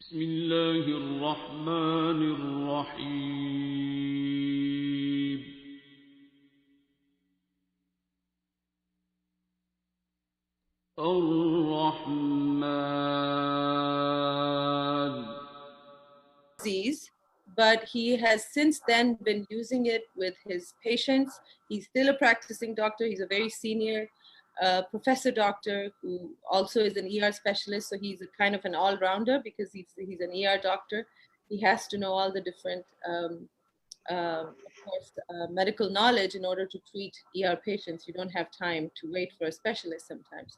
بسم الله الرحمن الرحيم الرحمن. Disease, but he has since then been using it with his patients. He's still a practicing doctor. He's a very senior professor doctor who also is an ER specialist. So he's a kind of an all-rounder because he's an ER doctor. He has to know all the different, of course, medical knowledge in order to treat ER patients. You don't have time to wait for a specialist sometimes.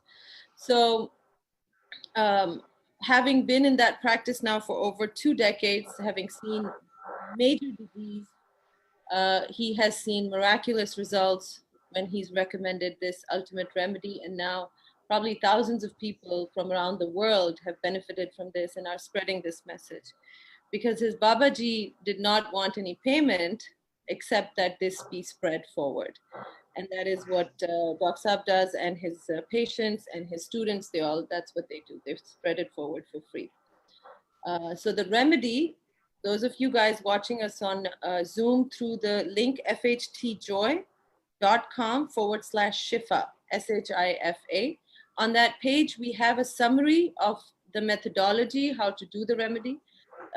So having been in that practice now for over 2 decades, having seen major disease, he has seen miraculous results when he's recommended this ultimate remedy. And now probably thousands of people from around the world have benefited from this and are spreading this message. Because his Babaji did not want any payment except that this be spread forward. And that is what Dr. Saab does, and his patients and his students, that's what they do. They spread it forward for free. So the remedy, those of you guys watching us on Zoom through the link fhtjoy.com/shifa, SHIFA. On that page, we have a summary of the methodology, how to do the remedy.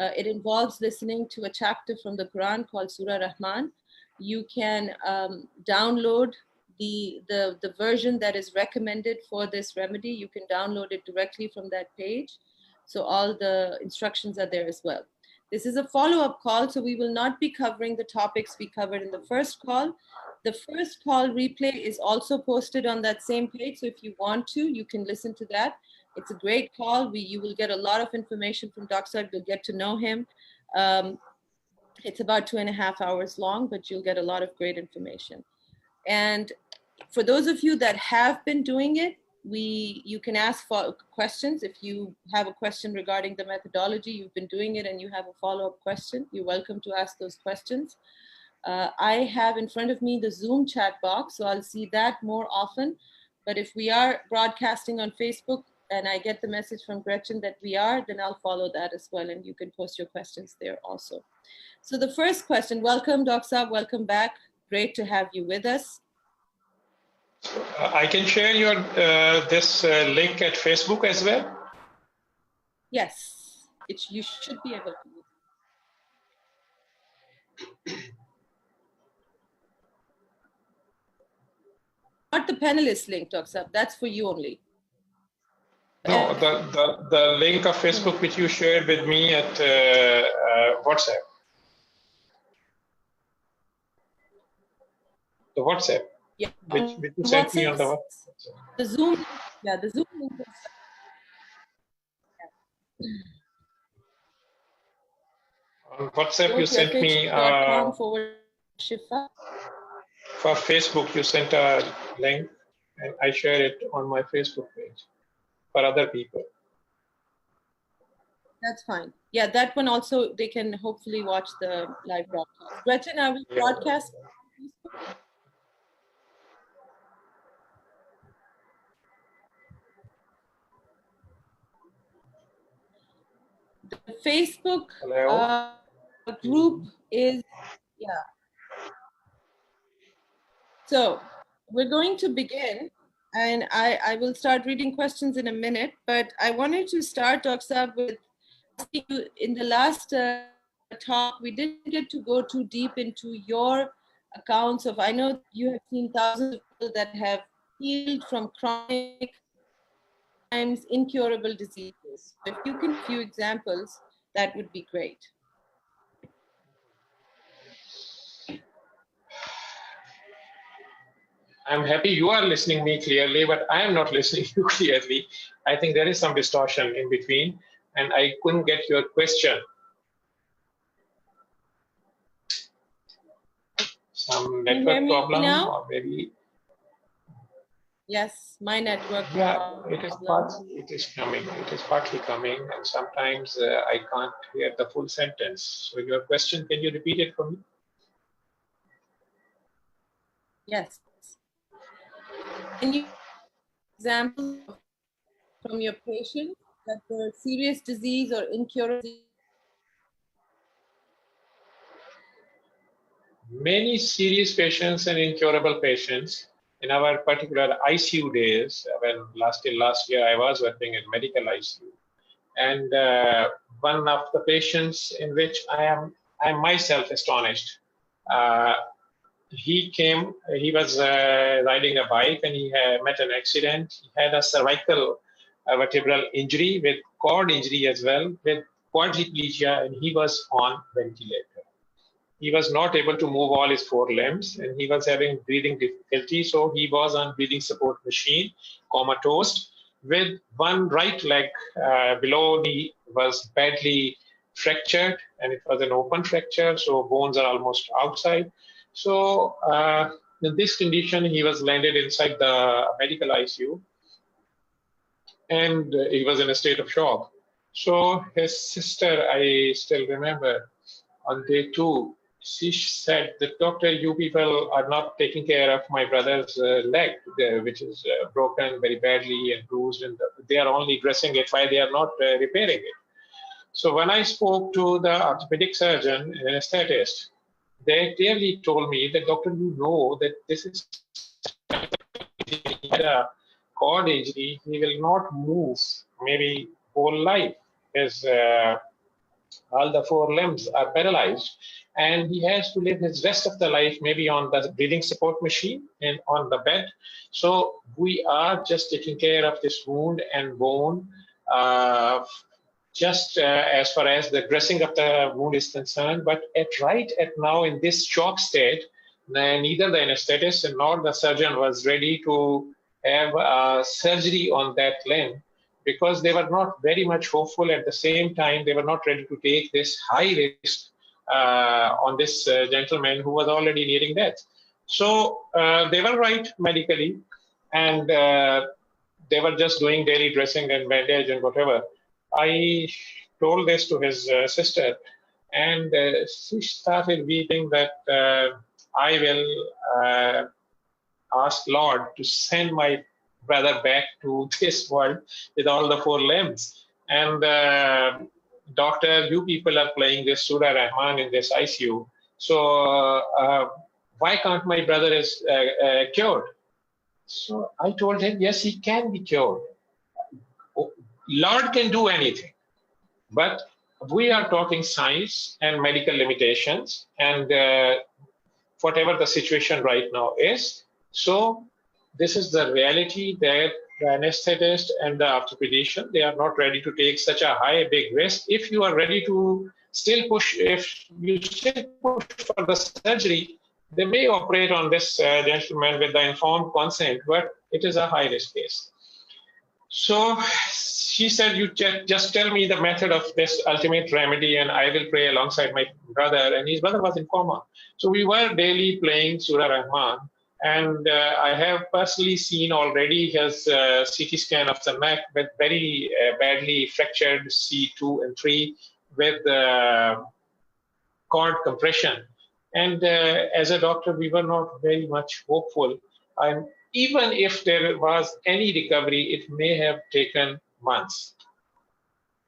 It involves listening to a chapter from the Quran called Surah Rahman. You can download the version that is recommended for this remedy. You can download it directly from that page. So all the instructions are there as well. This is a follow-up call, so we will not be covering the topics we covered in the first call. The first call replay is also posted on that same page, so if you want to, you can listen to that. It's a great call. You will get a lot of information from Dr. Saab. You'll get to know him. It's about 2.5 hours long, but you'll get a lot of great information. And for those of you that have been doing it, you can ask for questions. If you have a question regarding the methodology, you've been doing it and you have a follow-up question, you're welcome to ask those questions. I have in front of me the Zoom chat box, so I'll see that more often. But if we are broadcasting on Facebook and I get the message from Gretchen that we are, then I'll follow that as well, and you can post your questions there also. So the first question, welcome Dr. Saab, welcome back. Great to have you with us. I can share your this link at Facebook as well. Yes, you should be able to. Not the panelist link, Dr. Saab. That's for you only. No, the link of Facebook which you shared with me at WhatsApp. The WhatsApp. Yeah. Which you sent me on the WhatsApp. The Zoom. Yeah, the Zoom link. On WhatsApp, you sent me for Facebook. You sent a link, and I share it on my Facebook page for other people. That's fine. Yeah, that one also they can hopefully watch the live broadcast. Gretchen, are we broadcasting? The Facebook group is, yeah. So we're going to begin, and I will start reading questions in a minute, but I wanted to start, Dr. Saab, with asking you, in the last talk, we didn't get to go too deep into your accounts of, I know you have seen thousands of people that have healed from chronic, sometimes incurable diseases. If you can give a few examples, that would be great. I'm happy you are listening me clearly, but I am not listening you clearly. I think there is some distortion in between, and I couldn't get your question. Some network problem, or maybe. Yes, my network. Yeah, it is coming. It is partly coming, and sometimes I can't hear the full sentence. So your question, can you repeat it for me? Yes. Can you example from your patient that the serious disease or incurable disease? Many serious patients and incurable patients in our particular ICU days, when last year I was working in medical ICU. And one of the patients in which I am myself astonished. He was riding a bike and he met an accident. He had a cervical vertebral injury with cord injury as well, with quadriplegia, and he was on ventilator. He was not able to move all his four limbs and he was having breathing difficulty. So he was on breathing support machine, comatose, with one right leg below knee was badly fractured, and it was an open fracture, so bones are almost outside. So in this condition, he was landed inside the medical ICU, and he was in a state of shock. So his sister, I still remember, on day 2, she said, "The doctor, you people are not taking care of my brother's leg, which is broken very badly and bruised, and they are only dressing it. Why they are not repairing it?" So when I spoke to the orthopedic surgeon and anesthetist, they clearly told me that, "Doctor, you know that this is a cord injury. He will not move maybe whole life. His all the four limbs are paralyzed, and he has to live his rest of the life maybe on the breathing support machine and on the bed. So we are just taking care of this wound and bone, just as far as the dressing of the wound is concerned. But right at now, in this shock state, neither the anesthetist nor the surgeon was ready to have surgery on that limb, because they were not very much hopeful. At the same time, they were not ready to take this high risk on this gentleman who was already nearing death. So they were right medically, and they were just doing daily dressing and bandage and whatever. I told this to his sister, and she started weeping that I will ask Lord to send my brother back to this world with all the four limbs. And doctor, you people are playing this Surah Rahman in this ICU. So why can't my brother is cured? So I told him, yes, he can be cured. Lord can do anything. But we are talking science and medical limitations, and whatever the situation right now is. So this is the reality that the anesthetist and the orthopedician, they are not ready to take such a high, big risk. If you are ready to still push, if you still push for the surgery, they may operate on this gentleman with the informed consent, but it is a high risk case. So she said, you just tell me the method of this ultimate remedy and I will pray alongside my brother. And his brother was in coma. So we were daily playing Surah Rahman. And I have personally seen already his CT scan of the neck with very badly fractured C2 and 3 with cord compression. And as a doctor, we were not very much hopeful. And even if there was any recovery, it may have taken months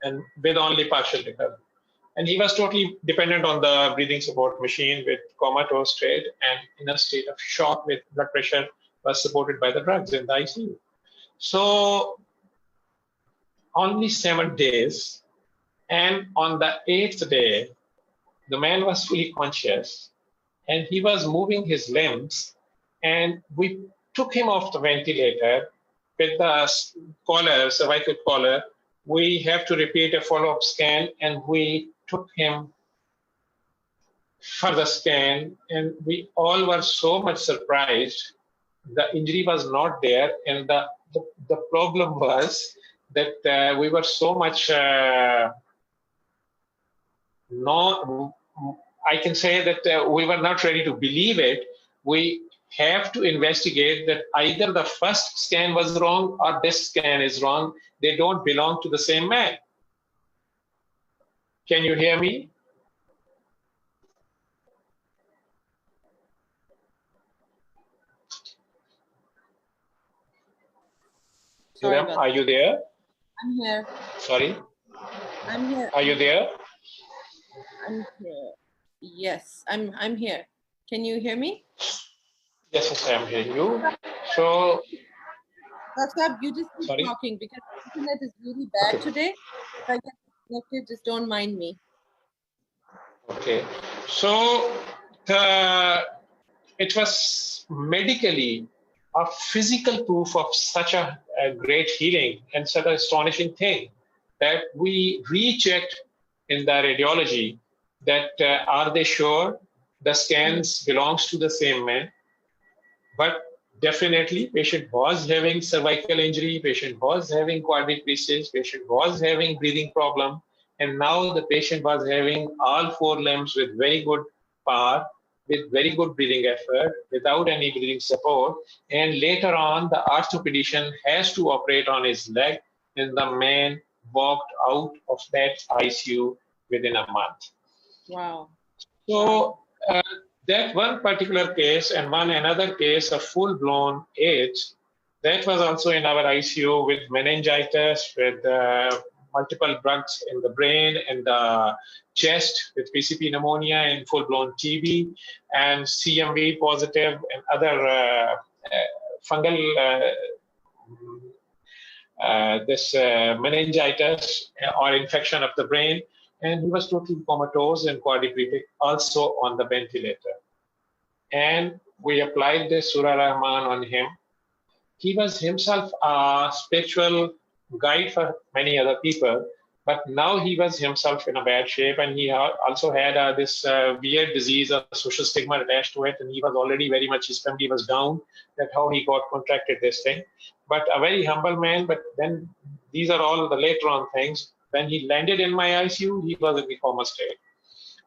and with only partial recovery. And he was totally dependent on the breathing support machine with comatose state and in a state of shock with blood pressure was supported by the drugs in the ICU. So only 7 days. And on the 8th day, the man was fully conscious and he was moving his limbs, and we took him off the ventilator with the collar, cervical collar. We have to repeat a follow-up scan, and we took him for the scan, and we all were so much surprised. The injury was not there, and the problem was that we were so much I can say that we were not ready to believe it. We have to investigate that either the first scan was wrong or this scan is wrong. They don't belong to the same man. Can you hear me? Sorry Hiram, are you there? I'm here. Sorry, I'm here. are you there? I'm here. Yes, I'm here. Can you hear me? Yes, yes, I am hearing you. So, Dr. you just keep sorry. talking because the internet is really bad Okay. today. If I get disconnected, just don't mind me. Okay. So, it was medically a physical proof of such a great healing and such an astonishing thing that we rechecked in the radiology that are they sure the scans belongs to the same man, but definitely patient was having cervical injury, patient was having quadric creases, patient was having breathing problem, and now the patient was having all four limbs with very good power, with very good breathing effort, without any breathing support. And later on, the orthopedician has to operate on his leg, and the man walked out of that ICU within a month. Wow. So that one particular case and one another case of full-blown AIDS, that was also in our ICU with meningitis, with multiple drugs in the brain and the chest, with PCP pneumonia and full-blown TB, and CMV positive and other fungal meningitis or infection of the brain, and he was totally comatose and quadriplegic, also on the ventilator. And we applied the Surah Rahman on him. He was himself a spiritual guide for many other people, but now he was himself in a bad shape, and he also had this weird disease, a social stigma attached to it, and he was already very much, his family was down. That's how he got contracted this thing. But a very humble man, but then these are all the later on things. When he landed in my ICU, he was in the coma state.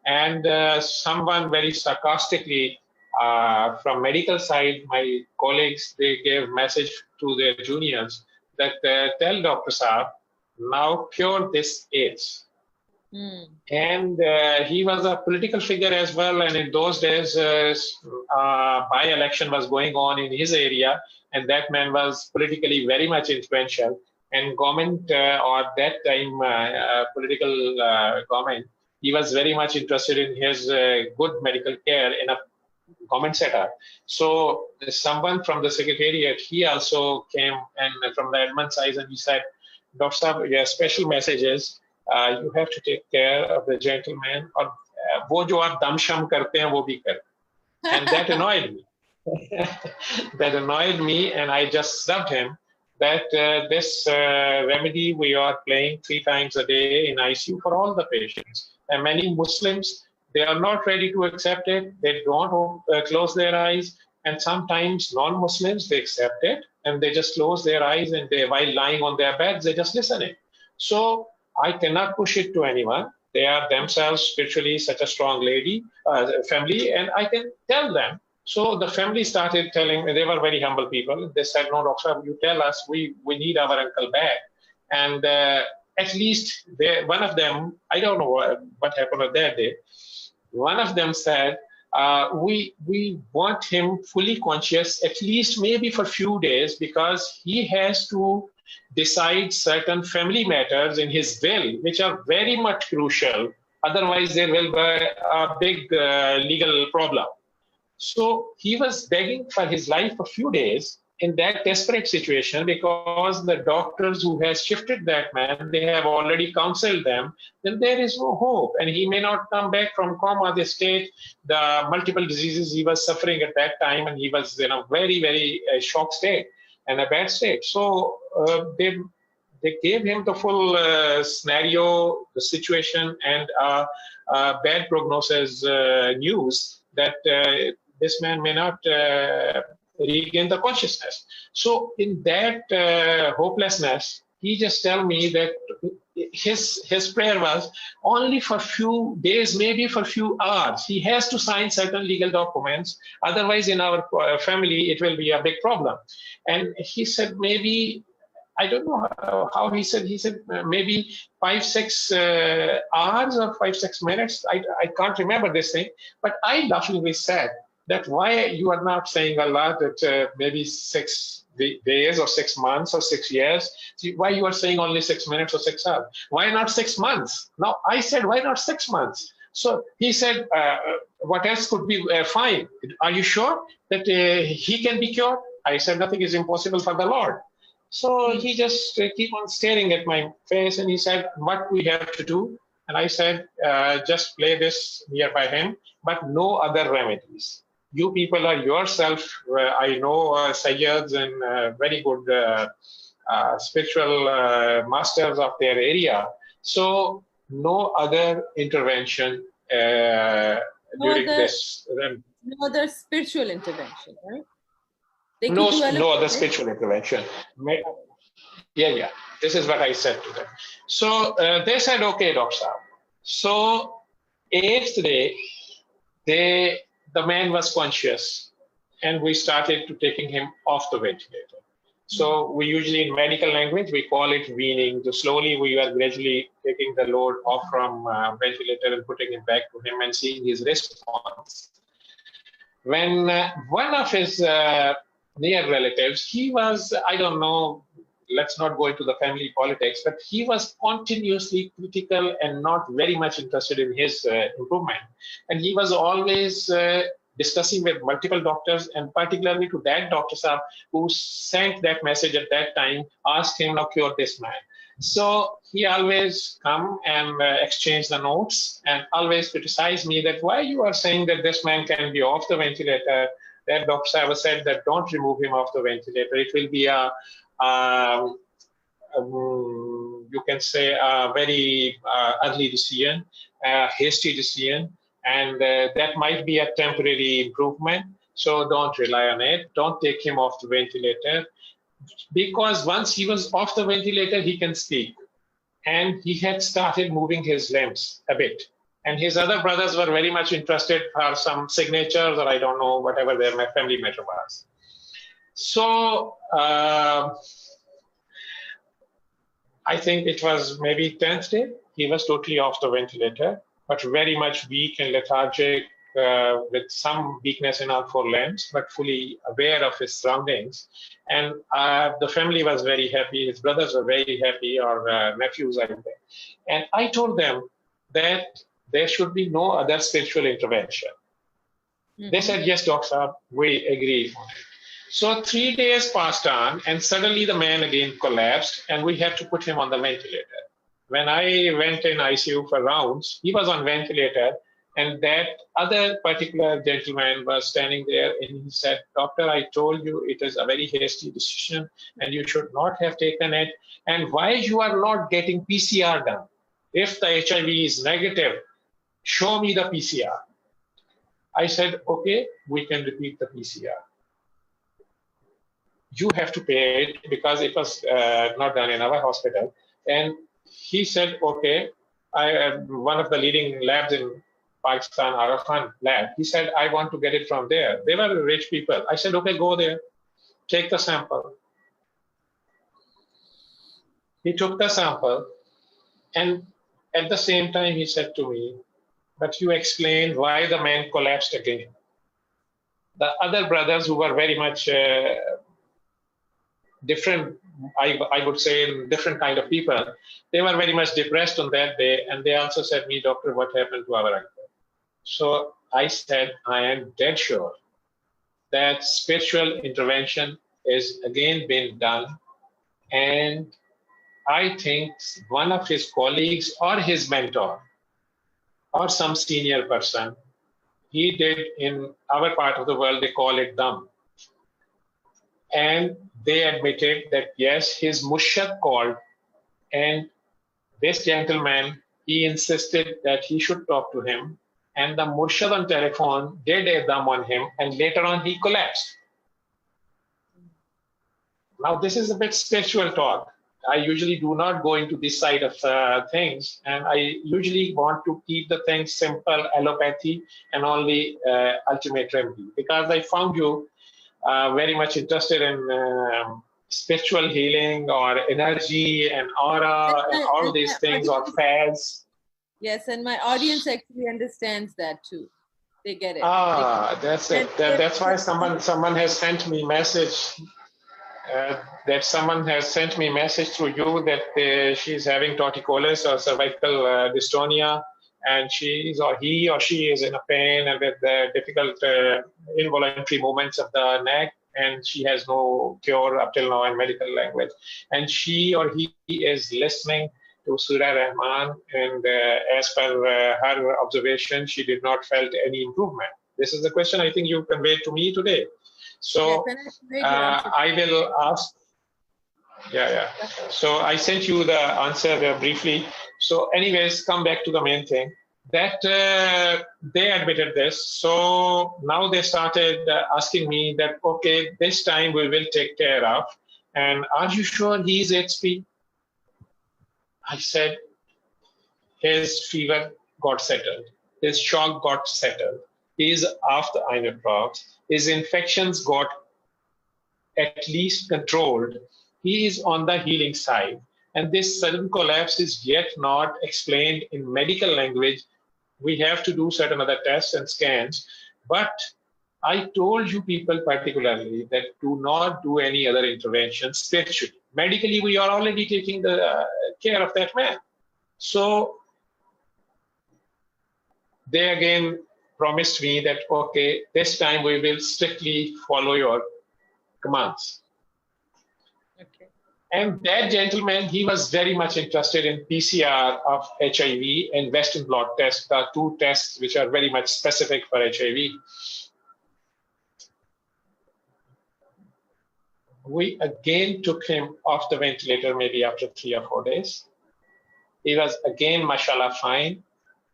And someone very sarcastically from medical side, my colleagues, they gave message to their juniors that tell Dr. Saab, now cure this AIDS. And he was a political figure as well. And in those days, by-election was going on in his area. And that man was politically very much influential. And government, or that time political government, he was very much interested in his good medical care in a government setup. So someone from the secretariat, he also came and from the admin side, and he said, Dr. Saab, your special message is you have to take care of the gentleman, और वो जो आप दम शम करते हैं वो भी कर. And that annoyed me. That annoyed me, and I just subbed him that this remedy we are playing 3 times a day in ICU for all the patients. And many Muslims, they are not ready to accept it. They don't close their eyes. And sometimes non-Muslims, they accept it and they just close their eyes, and they, while lying on their beds, they just listen it. So I cannot push it to anyone. They are themselves spiritually such a strong family, and I can tell them. So the family started telling me, they were very humble people. They said, no, Doctor, you tell us, we need our uncle back. And at least one of them, I don't know what happened on that day. One of them said, we want him fully conscious, at least maybe for a few days, because he has to decide certain family matters in his will, which are very much crucial. Otherwise, there will be a big legal problem. So he was begging for his life for a few days in that desperate situation, because the doctors who has shifted that man, they have already counseled them, then there is no hope. And he may not come back from coma, the state, the multiple diseases he was suffering at that time, and he was in a very, very shocked state and a bad state. So they gave him the full scenario, the situation, and bad prognosis news that this man may not regain the consciousness. So in that hopelessness, he just tell me that his prayer was only for few days, maybe for few hours. He has to sign certain legal documents. Otherwise, in our family, it will be a big problem. And he said, maybe, I don't know how he said maybe 5-6 hours or 5-6 minutes. I can't remember this thing, but I laughingly said that why you are not saying Allah that maybe 6 days or 6 months or 6 years. See, why you are saying only 6 minutes or 6 hours? Why not 6 months? Now I said, why not 6 months? So he said, what else could be fine? Are you sure that he can be cured? I said, nothing is impossible for the Lord. So he just keep on staring at my face and he said, what we have to do? And I said, just play this nearby him, but no other remedies. You people are yourself, I know Sayyads and very good spiritual masters of their area. So no other intervention during this. No other spiritual intervention, right? No other spiritual intervention. Yeah. This is what I said to them. So they said, okay, Dr. Saab. So 8th day, the man was conscious and we started to taking him off the ventilator. So we usually in medical language, we call it weaning. So slowly we were gradually taking the load off from ventilator and putting it back to him and seeing his response. When one of his near relatives, he was, I don't know, let's not go into the family politics, but he was continuously critical and not very much interested in his improvement. And he was always discussing with multiple doctors, and particularly to that Dr. Saab who sent that message at that time, asked him, now cure this man. So he always come and exchange the notes and always criticize me that why you are saying that this man can be off the ventilator. That Dr. Saab said that don't remove him off the ventilator. It will be you can say a very early decision, hasty decision, and that might be a temporary improvement. So don't rely on it. Don't take him off the ventilator, because once he was off the ventilator, he can speak. And he had started moving his limbs a bit. And his other brothers were very much interested for some signatures or I don't know, whatever their family matter was. So I think it was maybe 10th day, he was totally off the ventilator, but very much weak and lethargic with some weakness in all 4 limbs, but fully aware of his surroundings. And the family was very happy. His brothers were very happy, or nephews, I think. And I told them that there should be no other spiritual intervention. Mm-hmm. They said, yes, Dr. Saab, we agree. So 3 days passed on, and suddenly the man again collapsed, and we had to put him on the ventilator. When I went in ICU for rounds, he was on ventilator, and that other particular gentleman was standing there, and he said, doctor, I told you it is a very hasty decision, and you should not have taken it. And why you are not getting PCR done? If the HIV is negative, show me the PCR. I said, okay, we can repeat the PCR. You have to pay it because it was not done in our hospital. And he said, okay, I am one of the leading labs in Pakistan, Allopathy lab. He said, I want to get it from there. They were rich people. I said, okay, go there, take the sample. He took the sample, and at the same time, he said to me, but you explained why the man collapsed again. The other brothers who were very much different, I would say, different kind of people, they were very much depressed on that day. And they also said me, doctor, what happened to our uncle? So I said, I am dead sure that spiritual intervention is again being done. And I think one of his colleagues or his mentor or some senior person, he did in our part of the world, they call it dam. And they admitted that, yes, his Mushad called, and this gentleman, he insisted that he should talk to him. And the Murshad on telephone did a dam on him, and later on he collapsed. Now, this is a bit spiritual talk. I usually do not go into this side of things, and I usually want to keep the things simple, allopathy, and only ultimate remedy, because I found you very much interested in spiritual healing or energy and aura and all these things, or fads. Yes, and my audience actually understands that too. They get it. That's it. That's why someone has sent me a message that someone has sent me a message through you that she's having torticollis or cervical dystonia, and he or she is in a pain and with difficult involuntary movements of the neck, and she has no cure up till now in medical language. And she or he is listening to Surah Rahman, and as per her observation, she did not felt any improvement. This is the question I think you conveyed to me today. So I will ask. Yeah. So I sent you the answer briefly. So anyways, come back to the main thing that they admitted this. So now they started asking me that, okay, this time we will take care of. And are you sure he's HP? I said, his fever got settled. His shock got settled. He's off the iron drops. His infections got at least controlled. He is on the healing side. And this sudden collapse is yet not explained in medical language. We have to do certain other tests and scans. But I told you people particularly that do not do any other intervention spiritually. Medically, we are already taking the care of that man. So they again promised me that, okay, this time we will strictly follow your commands. Okay. And that gentleman, he was very much interested in PCR of HIV and Western blot test, the two tests which are very much specific for HIV. We again took him off the ventilator maybe after 3 or 4 days. He was again, mashallah, fine.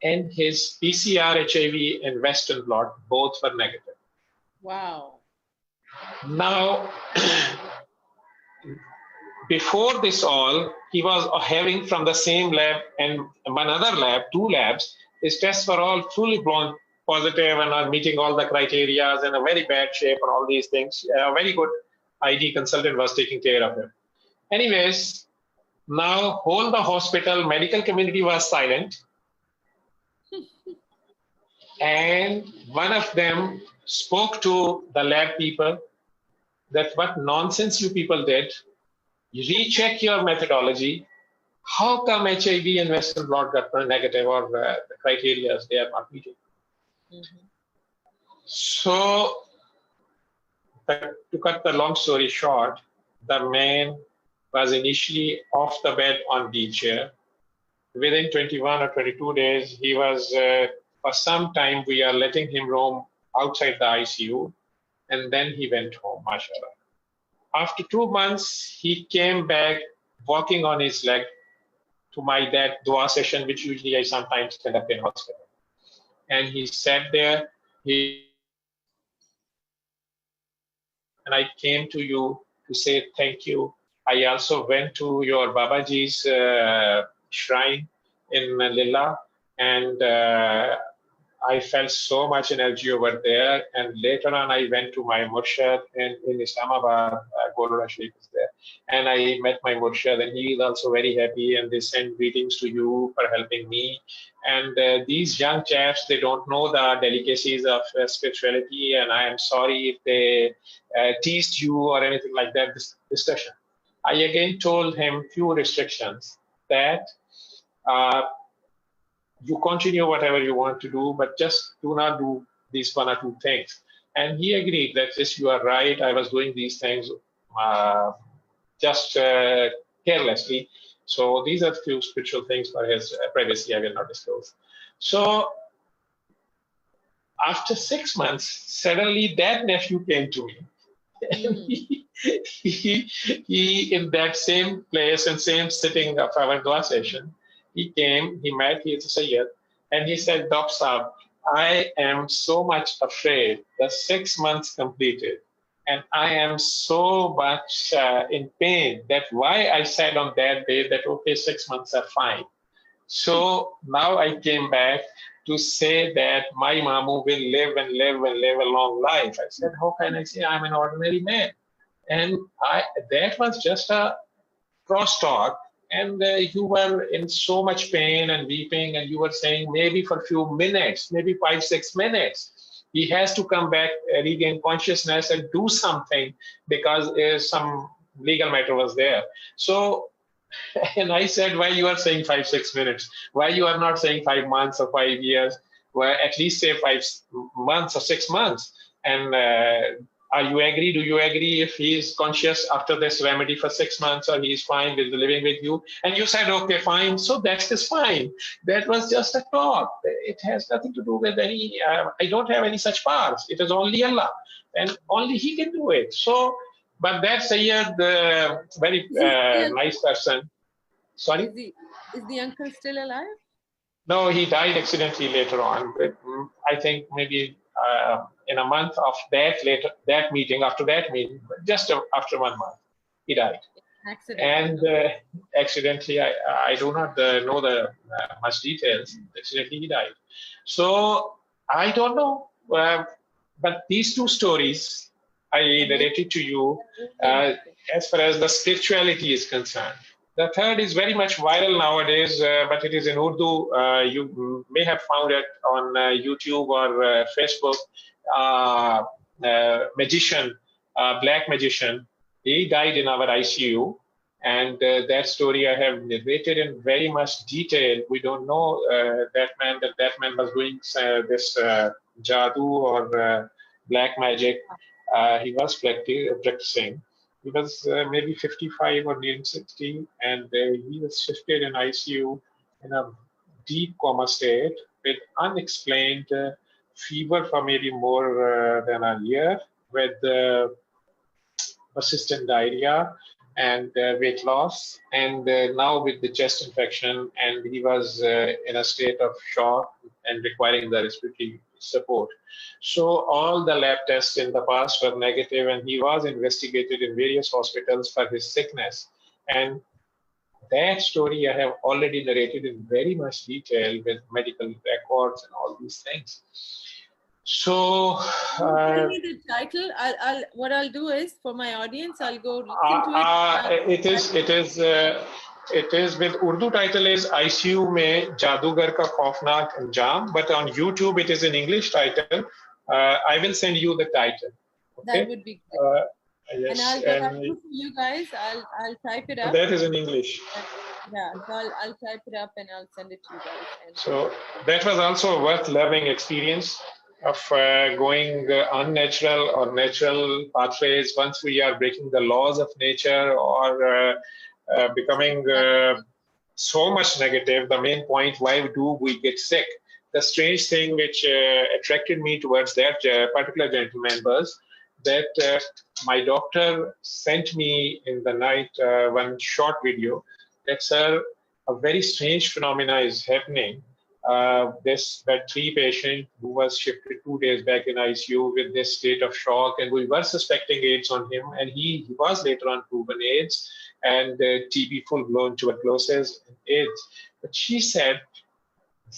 And his PCR, HIV, and Western blot both were negative. Wow. Now, before this all, he was having from the same lab and one other lab, 2 labs, his tests were all fully blown positive and are meeting all the criteria and a very bad shape and all these things. A very good ID consultant was taking care of him. Anyways, now whole the hospital, medical community was silent. And one of them spoke to the lab people that what nonsense you people did. Recheck your methodology. How come HIV and Western blot got negative or the criteria they are not meeting? Mm-hmm. So, to cut the long story short, the man was initially off the bed on wheelchair. Within 21 or 22 days, he was, for some time, we are letting him roam outside the ICU, and then he went home, mashallah. After 2 months, he came back walking on his leg to that dua session, which usually I sometimes stand up in hospital. And he sat there, and I came to you to say thank you. I also went to your Babaji's shrine in Lilla, and I felt so much energy over there. And later on, I went to my Murshad in Islamabad, Golora Sheikh is there. And I met my Murshad, and he is also very happy. And they send greetings to you for helping me. And these young chaps, they don't know the delicacies of spirituality. And I am sorry if they teased you or anything like that, this discussion. I again told him few restrictions that you continue whatever you want to do, but just do not do these 1 or 2 things. And he agreed that, yes, you are right. I was doing these things just carelessly. So these are few spiritual things for his privacy I will not disclose. So after 6 months, suddenly that nephew came to me. he in that same place and same sitting of our dua session, he came, he met, he is a Sayyid, and he said, Doc Saab, I am so much afraid. The 6 months completed, and I am so much in pain that why I said on that day that, okay, 6 months are fine. So now I came back to say that my Mamu will live and live and live a long life. I said, how can I say I'm an ordinary man? And that was just a cross talk. And you were in so much pain and weeping, and you were saying maybe for a few minutes, maybe 5-6 minutes, he has to come back, regain consciousness and do something because some legal matter was there. So, and I said, why you are saying 5-6 minutes? Why you are not saying 5 months or 5 years? Well, at least say 5 months or 6 months. And are you agree? Do you agree if he is conscious after this remedy for 6 months, or he is fine with living with you? And you said, okay, fine. So that is fine. That was just a talk. It has nothing to do with any, I don't have any such powers. It is only Allah. And only He can do it. So, but that Sayyid, very nice person. Sorry? Is the uncle still alive? No, he died accidentally later on. But, I think maybe in a month of that meeting, after that meeting, just after 1 month, he died. Accidentally. And accidentally, I do not know the much details. Accidentally, he died. So I don't know. But these two stories I narrated to you as far as the spirituality is concerned. The third is very much viral nowadays, but it is in Urdu. You may have found it on YouTube or Facebook. Magician, black magician, he died in our ICU. And that story I have narrated in very much detail. We don't know that man was doing this jadoo or black magic. He was practicing. He was maybe 55 or nearly 60, and he was shifted in ICU in a deep coma state with unexplained fever for maybe more than a year, with persistent diarrhea and weight loss, and now with the chest infection, and he was in a state of shock and requiring the respiratory support. So all the lab tests in the past were negative, and he was investigated in various hospitals for his sickness. And that story I have already narrated in very much detail with medical records and all these things. So tell me the title. What I'll do is, for my audience, I'll go listen to it. It is with Urdu title is ICU mein Jadugar ka Khaufnak Anjam, but on YouTube it is in English title. I will send you the title. Okay? That would be good. Yes, and I'll do for you guys. I'll type it up. That is in English. Yeah, so I'll type it up and I'll send it to you guys. And so that was also a worth loving experience of going unnatural or natural pathways once we are breaking the laws of nature or becoming so much negative. The main point, why do we get sick? The strange thing which attracted me towards that particular gentleman was that my doctor sent me in the night one short video that, sir, a very strange phenomena is happening. That 3 patient who was shifted 2 days back in ICU with this state of shock, and we were suspecting AIDS on him, and he was later on proven AIDS and TB, full-blown tuberculosis and AIDS. But she said,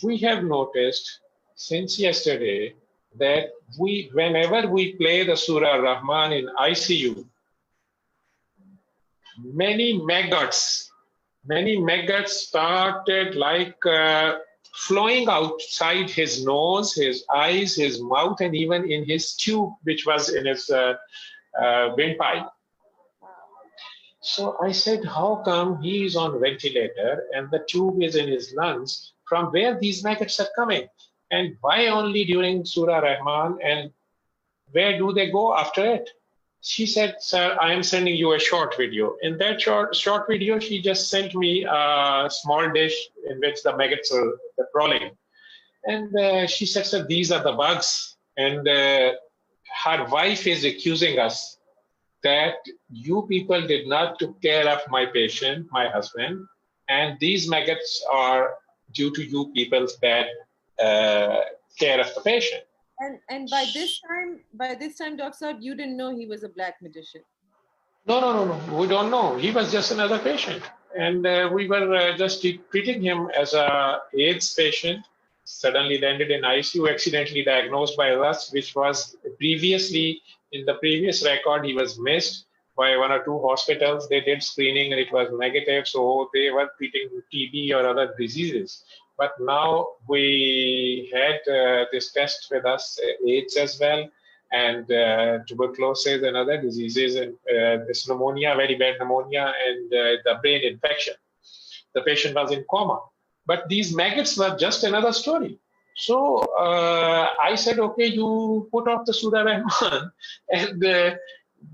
we have noticed since yesterday that whenever we play the Surah Rahman in ICU, many maggots started like flowing outside his nose, his eyes, his mouth, and even in his tube, which was in his windpipe. So I said, how come he is on ventilator and the tube is in his lungs? From where these maggots are coming? And why only during Surah Rahman, and where do they go after it? She said, sir, I am sending you a short video. In that short video, she just sent me a small dish in which the maggots are crawling. And she said, sir, these are the bugs. And her wife is accusing us that you people did not take care of my patient, my husband, and these maggots are due to you people's bad care of the patient. And by this time, Dr. Saad, you didn't know he was a black magician. No. We don't know. He was just another patient, and we were just treating him as a AIDS patient. Suddenly landed in ICU, accidentally diagnosed by us, which was previously in the previous record. He was missed by 1 or 2 hospitals. They did screening and it was negative, so they were treating TB or other diseases. But now we had this test with us, AIDS as well, and tuberculosis and other diseases, and this pneumonia, very bad pneumonia, and the brain infection. The patient was in coma. But these maggots were just another story. So I said, okay, you put off the Surah Rahman and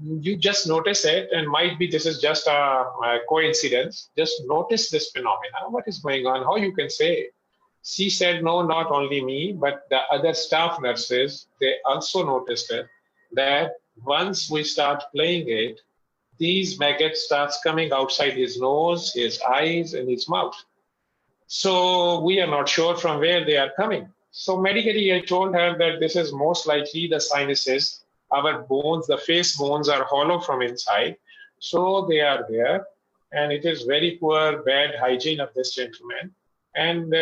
you just notice it, and might be this is just a coincidence. Just notice this phenomena. What is going on? How you can say? She said, no, not only me, but the other staff nurses, they also noticed it, that once we start playing it, these maggots starts coming outside his nose, his eyes, and his mouth. So we are not sure from where they are coming. So medically, I told her that this is most likely the sinuses. Our bones, the face bones are hollow from inside. So they are there. And it is very poor, bad hygiene of this gentleman. And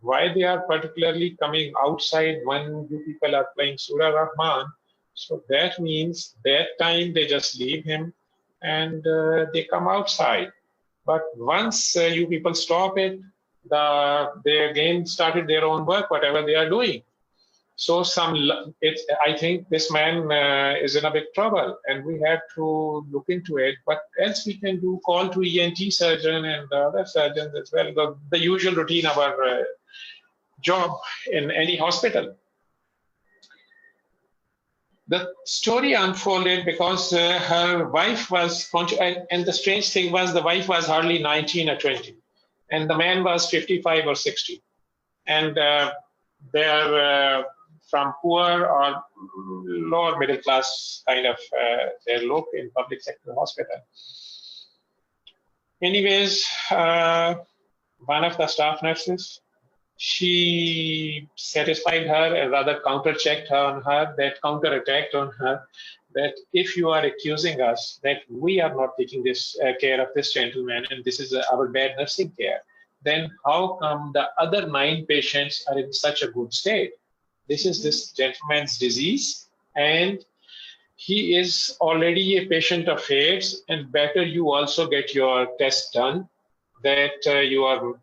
why they are particularly coming outside when you people are playing Surah Rahman. So that means that time they just leave him and they come outside. But once you people stop it, they again started their own work, whatever they are doing. So I think this man is in a big trouble, and we have to look into it. What else we can do? Call to ENT surgeon and other surgeons as well. The usual routine of our job in any hospital. The story unfolded because her wife was, and the strange thing was the wife was hardly 19 or 20, and the man was 55 or 60. And they are from poor or lower middle class kind of their look in public sector hospital. Anyways, one of the staff nurses, she satisfied her, and rather counter-checked on her, that counter-attacked on her, that if you are accusing us that we are not taking this care of this gentleman and this is our bad nursing care, then how come the other 9 patients are in such a good state? This is this gentleman's disease, and he is already a patient of AIDS, and better you also get your test done that you are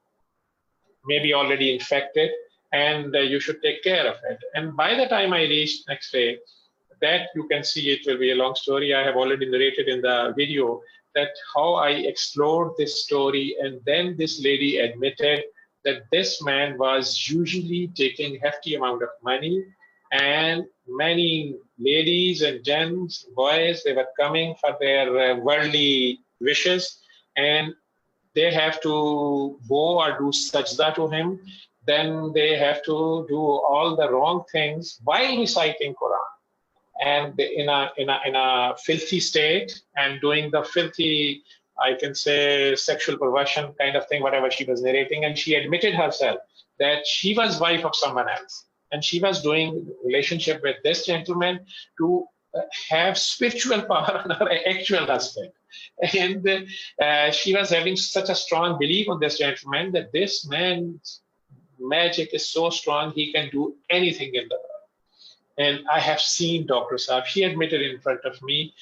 maybe already infected, and you should take care of it. And by the time I reached next day, that you can see, it will be a long story. I have already narrated in the video that how I explored this story, and then this lady admitted that this man was usually taking hefty amount of money, and many ladies and gents, boys, they were coming for their worldly wishes, and they have to go or do sajda to him. Then they have to do all the wrong things while reciting Quran, and in a filthy state, and doing the filthy, I can say, sexual perversion kind of thing, whatever she was narrating. And she admitted herself that she was wife of someone else, and she was doing relationship with this gentleman to have spiritual power on her actual husband. And she was having such a strong belief on this gentleman that this man's magic is so strong, he can do anything in the world. And I have seen Dr. Saab. She admitted in front of me.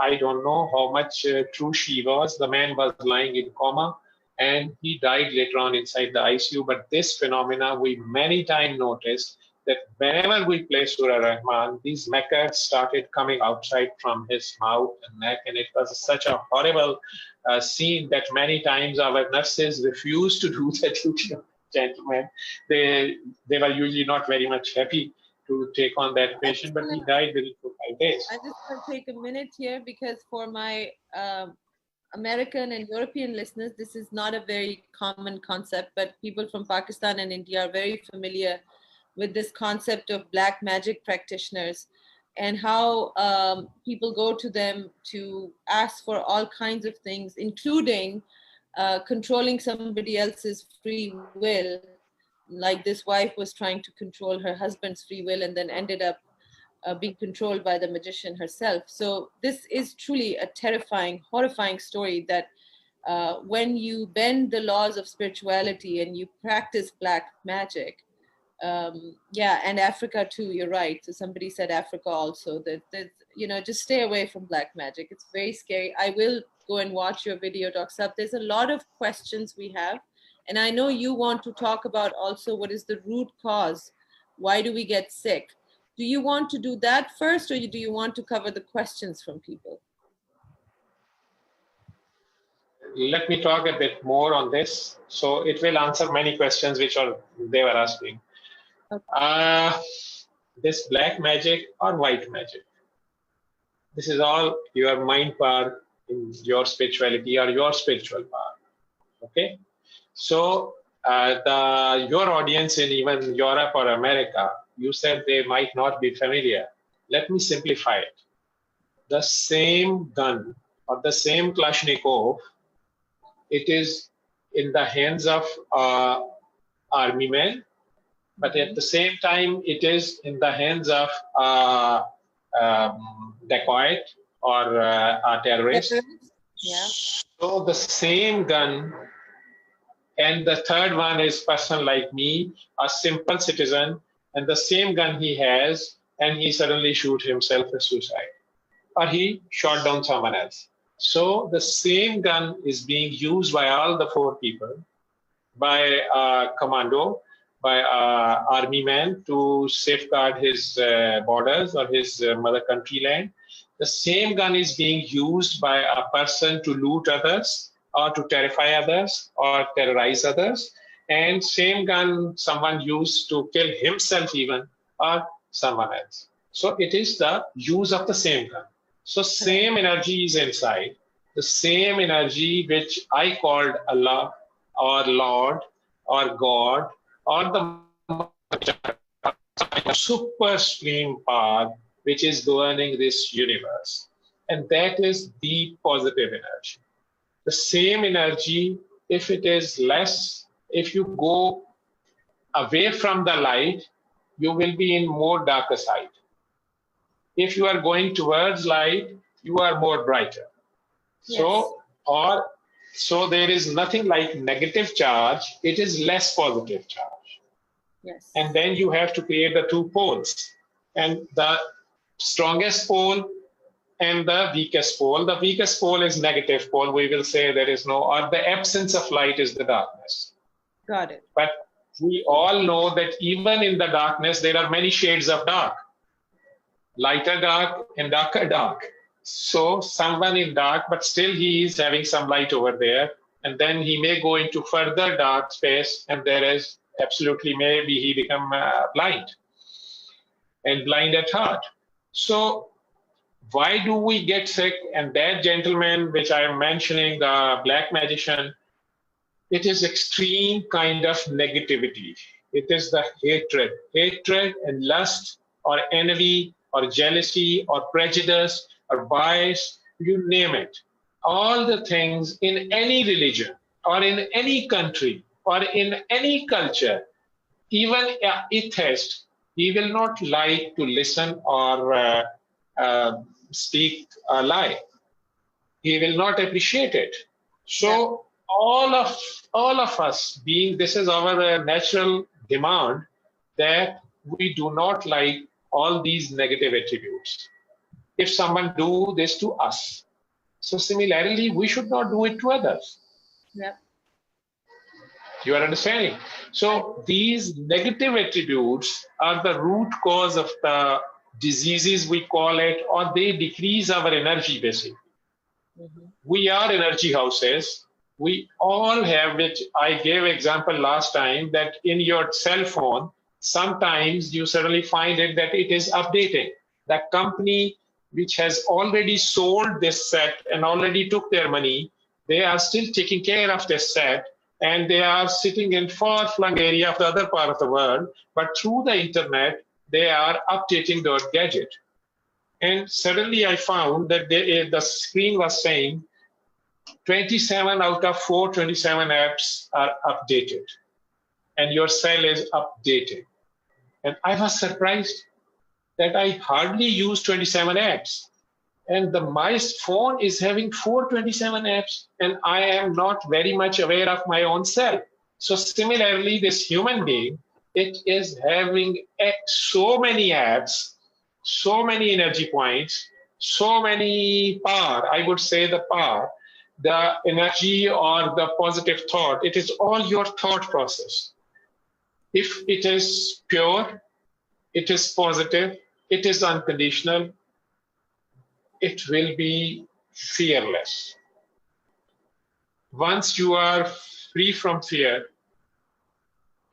I don't know how much true she was. The man was lying in coma, and he died later on inside the ICU. But this phenomena we many times noticed, that whenever we play Surah Rahman, these maggots started coming outside from his mouth and neck, and it was such a horrible scene that many times our nurses refused to do the duty of the gentleman. They were usually not very much happy to take on that patient, but he died within 4-5 days. I just want to take a minute here, because for my American and European listeners, this is not a very common concept, but people from Pakistan and India are very familiar with this concept of black magic practitioners, and how people go to them to ask for all kinds of things, including controlling somebody else's free will. Like this wife was trying to control her husband's free will, and then ended up being controlled by the magician herself. So this is truly a terrifying, horrifying story, that when you bend the laws of spirituality and you practice black magic, and Africa too, you're right. So somebody said Africa also, that just stay away from black magic. It's very scary. I will go and watch your video, Dr. Saab. There's a lot of questions we have, and I know you want to talk about also what is the root cause. Why do we get sick? Do you want to do that first, or do you want to cover the questions from people? Let me talk a bit more on this. So it will answer many questions which they were asking. Okay. This black magic or white magic? This is all your mind power in your spirituality or your spiritual power. Okay. So your audience in even Europe or America, you said they might not be familiar. Let me simplify it. The same gun or the same Kalashnikov, it is in the hands of army men, but at the same time, it is in the hands of dacoit or a terrorist. Yeah. So the same gun, and the third one is person like me, a simple citizen, and the same gun he has, and he suddenly shoot himself as suicide, or he shot down someone else. So the same gun is being used by all the four people, by commando, by army man to safeguard his borders or his mother country land. The same gun is being used by a person to loot others or to terrify others or terrorize others. And same gun someone used to kill himself even or someone else. So it is the use of the same gun. So same energy is inside. The same energy which I called Allah or Lord or God or the super stream power which is governing this universe. And that is the positive energy. The same energy, if it is less, if you go away from the light, you will be in more darker side. If you are going towards light, you are more brighter. Yes. So there is nothing like negative charge, it is less positive charge. Yes. And then you have to create the two poles. And the strongest pole and the weakest pole. The weakest pole is negative pole. We will say there is no, or the absence of light is the darkness. Got it. But we all know that even in the darkness, there are many shades of dark. Lighter dark and darker dark. So someone in dark, but still he is having some light over there. And then he may go into further dark space and there is absolutely maybe he become blind and blind at heart. So why do we get sick? And that gentleman, which I am mentioning, the black magician, it is extreme kind of negativity. It is the hatred and lust or envy or jealousy or prejudice or bias, you name it. All the things in any religion or in any country or in any culture, even an atheist, he will not like to listen or speak a lie. He will not appreciate it. So all of us being, this is our natural demand that we do not like all these negative attributes. If someone do this to us, so similarly, we should not do it to others. Yep. You are understanding? So these negative attributes are the root cause of the diseases, we call it, or they decrease our energy basically. Mm-hmm. We are energy houses. We all have, which I gave example last time, that in your cell phone, sometimes you suddenly find it that it is updating. The company which has already sold this set and already took their money, they are still taking care of this set and they are sitting in far-flung area of the other part of the world, but through the internet, they are updating their gadget. And suddenly I found that the screen was saying 27 out of 427 apps are updated and your cell is updated. And I was surprised that I hardly use 27 apps. And my phone is having 427 apps and I am not very much aware of my own self. So similarly, this human being, it is having so many apps, so many energy points, so many power, I would say the power, the energy or the positive thought, it is all your thought process. If it is pure, it is positive, it is unconditional. It will be fearless. Once you are free from fear,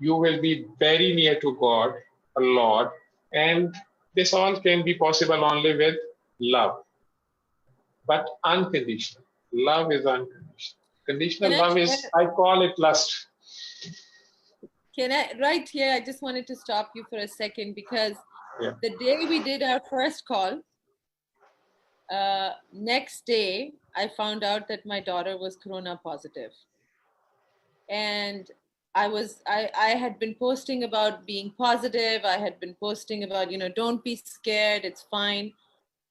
you will be very near to God, a Lord, and this all can be possible only with love, but unconditional. Love is unconditional. Conditional Can I love is, I call it lust. right here, I just wanted to stop you for a second because Yeah. the day we did our first call, next day, I found out that my daughter was corona positive. And I had been posting about being positive. I had been posting about, don't be scared, it's fine.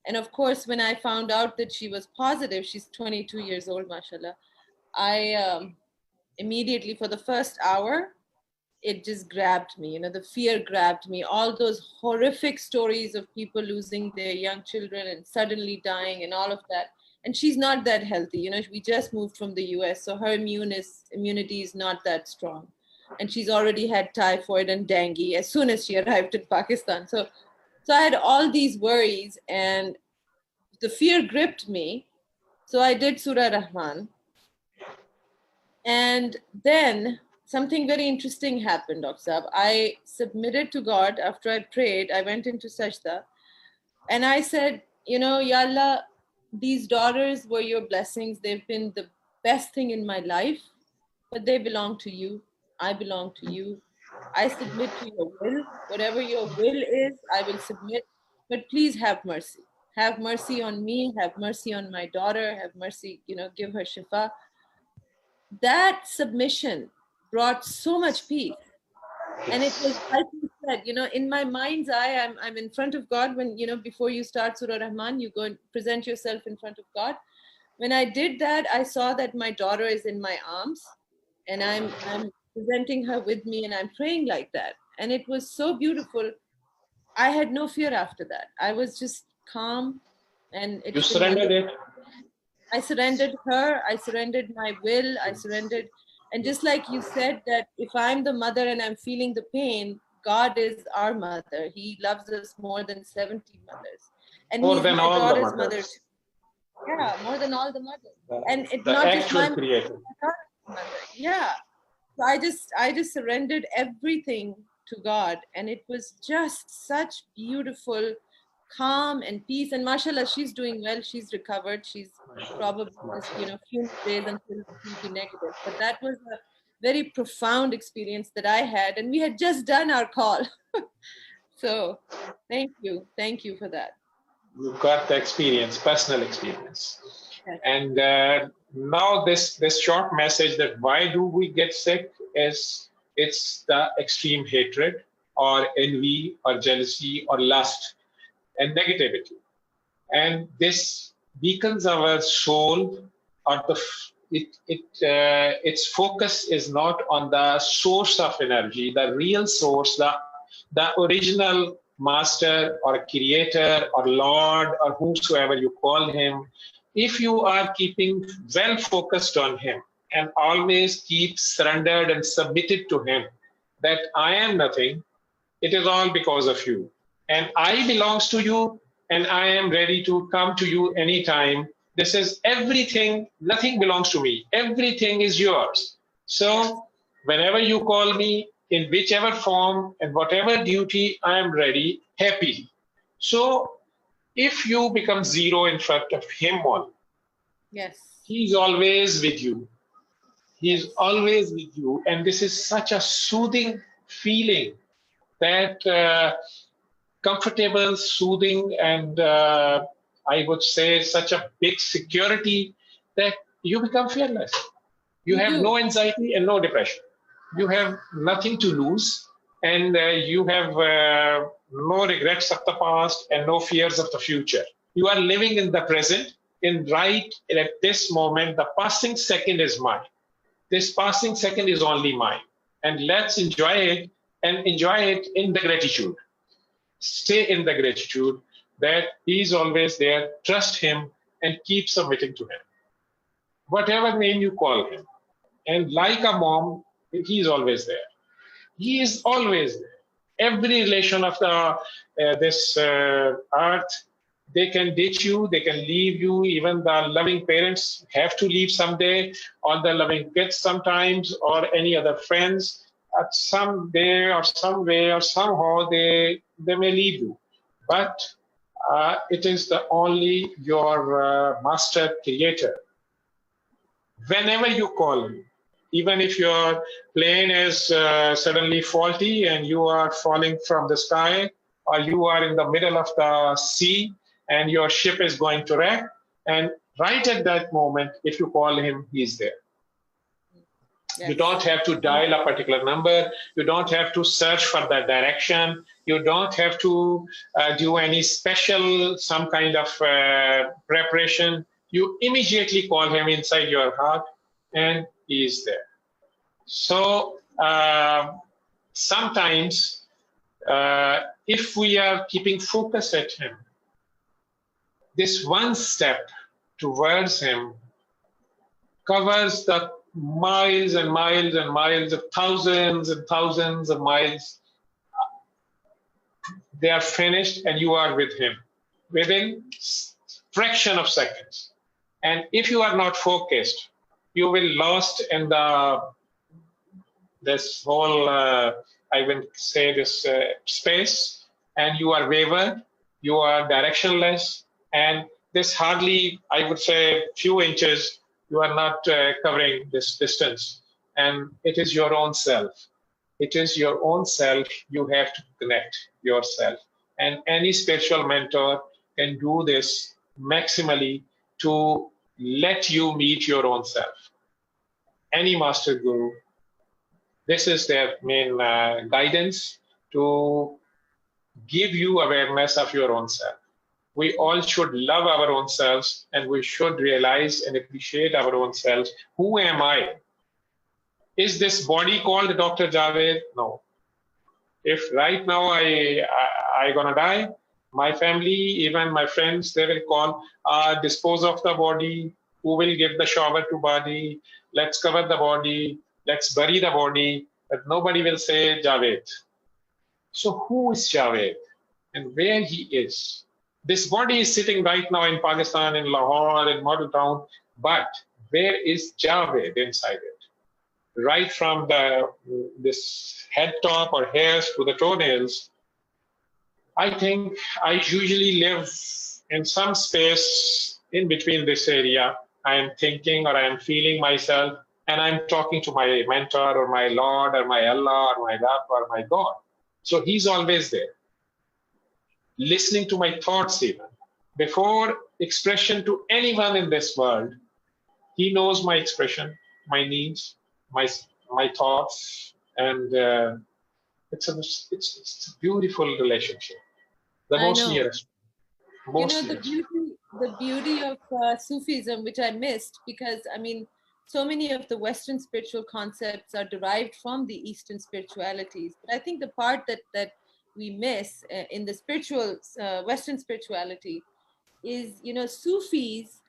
And of course, when I found out that she was positive, she's 22 years old, mashallah, I immediately, for the first hour, it just grabbed me. The fear grabbed me. All those horrific stories of people losing their young children and suddenly dying and all of that. And she's not that healthy. We just moved from the US, so her immunity is not that strong. And she's already had typhoid and dengue as soon as she arrived in Pakistan. So I had all these worries and the fear gripped me. So I did Surah Rahman. And then something very interesting happened, Dr. Saab. I submitted to God after I prayed. I went into sajda and I said, Ya Allah, these daughters were your blessings. They've been the best thing in my life, but they belong to you. I belong to you. I submit to your will. Whatever your will is, I will submit. But please have mercy. Have mercy on me. Have mercy on my daughter. Have mercy, give her shifa. That submission brought so much peace. And it was like you said, in my mind's eye, I'm in front of God when, before you start Surah Rahman, you go and present yourself in front of God. When I did that, I saw that my daughter is in my arms and I'm presenting her with me and I'm praying like that. And it was so beautiful. I had no fear after that. I was just calm and You surrendered it. I surrendered her. I surrendered my will. I surrendered. And just like you said that if I'm the mother and I'm feeling the pain, God is our mother. He loves us more than 70 mothers. And More he's than my all the daughter's mother mothers. too. Yeah, more than all the mothers. And it's The not just my actual creator. mother. Yeah. So I just surrendered everything to God. And it was just such beautiful calm and peace. And mashallah, she's doing well. She's recovered. She's probably just, few days until she'll be negative. But that was a very profound experience that I had. And we had just done our call. So thank you. Thank you for that. You got the experience, personal experience. Yes. And now this short message that why do we get sick is it's the extreme hatred or envy or jealousy or lust and negativity. And this weakens our soul, or its focus is not on the source of energy, the real source, the original master or creator or Lord or whomsoever you call him. If you are keeping well focused on him and always keep surrendered and submitted to him, that I am nothing, it is all because of you. And I belongs to you, and I am ready to come to you anytime. This is everything, nothing belongs to me. Everything is yours. So whenever you call me, in whichever form and whatever duty, I am ready, happy. So if you become zero in front of him only, Yes. he's always with you. He's always with you. And this is such a soothing feeling that comfortable, soothing, and I would say such a big security that you become fearless. You have no anxiety and no depression. You have nothing to lose, and you have no regrets of the past and no fears of the future. You are living in the present, in right at this moment. The passing second is mine. This passing second is only mine. And let's enjoy it, and enjoy it in the gratitude. Stay in the gratitude that he's always there. Trust him and keep submitting to him. Whatever name you call him. And like a mom, he's always there. He is always there. every relation of the this earth. They can ditch you, they can leave you. Even the loving parents have to leave someday, or the loving kids sometimes, or any other friends. At some day or some way or somehow they may leave you. But it is the only your master creator. Whenever you call him, even if your plane is suddenly faulty and you are falling from the sky, or you are in the middle of the sea and your ship is going to wreck, and right at that moment, if you call him, he's there. Yes. You don't have to dial a particular number. You don't have to search for that direction. You don't have to do any special, some kind of preparation. You immediately call him inside your heart and he is there. So sometimes if we are keeping focus at him, this one step towards him covers the miles and miles and miles of thousands and thousands of miles. They are finished and you are with him within fraction of seconds. And if you are not focused, you will lost in this whole, I will say this space, and you are wavered, you are directionless, and this hardly, I would say, few inches, you are not covering this distance. And it is your own self. It is your own self. You have to connect yourself. And any spiritual mentor can do this maximally to let you meet your own self. Any master guru, this is their main guidance, to give you awareness of your own self. We all should love our own selves, and we should realize and appreciate our own selves. Who am I? Is this body called Dr. Javed? No. If right now I gonna die, my family, even my friends, they will call, dispose of the body, who will give the shower to body, let's cover the body, let's bury the body, but nobody will say Javed. So who is Javed and where he is? This body is sitting right now in Pakistan, in Lahore, in model town, but where is Javed inside it? Right from this head top or hairs to the toenails, I think I usually live in some space in between this area. I am thinking or I am feeling myself, and I'm talking to my mentor or my Lord or my Allah or my Rab or my God. So he's always there, listening to my thoughts even. Before expression to anyone in this world, he knows my expression, my needs, my thoughts, and it's a beautiful relationship. The most nearest. Most the beauty of Sufism, which I missed, because I mean, so many of the Western spiritual concepts are derived from the Eastern spiritualities. But I think the part that we miss in the spiritual Western spirituality is, Sufis,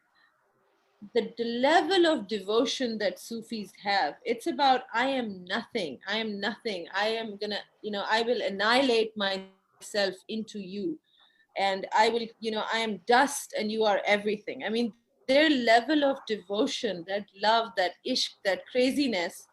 the level of devotion that Sufis have. It's about, I am nothing. I am nothing. I am gonna, I will annihilate myself into you. And I will, I am dust and you are everything. I mean, their level of devotion, that love, that ishq, that craziness,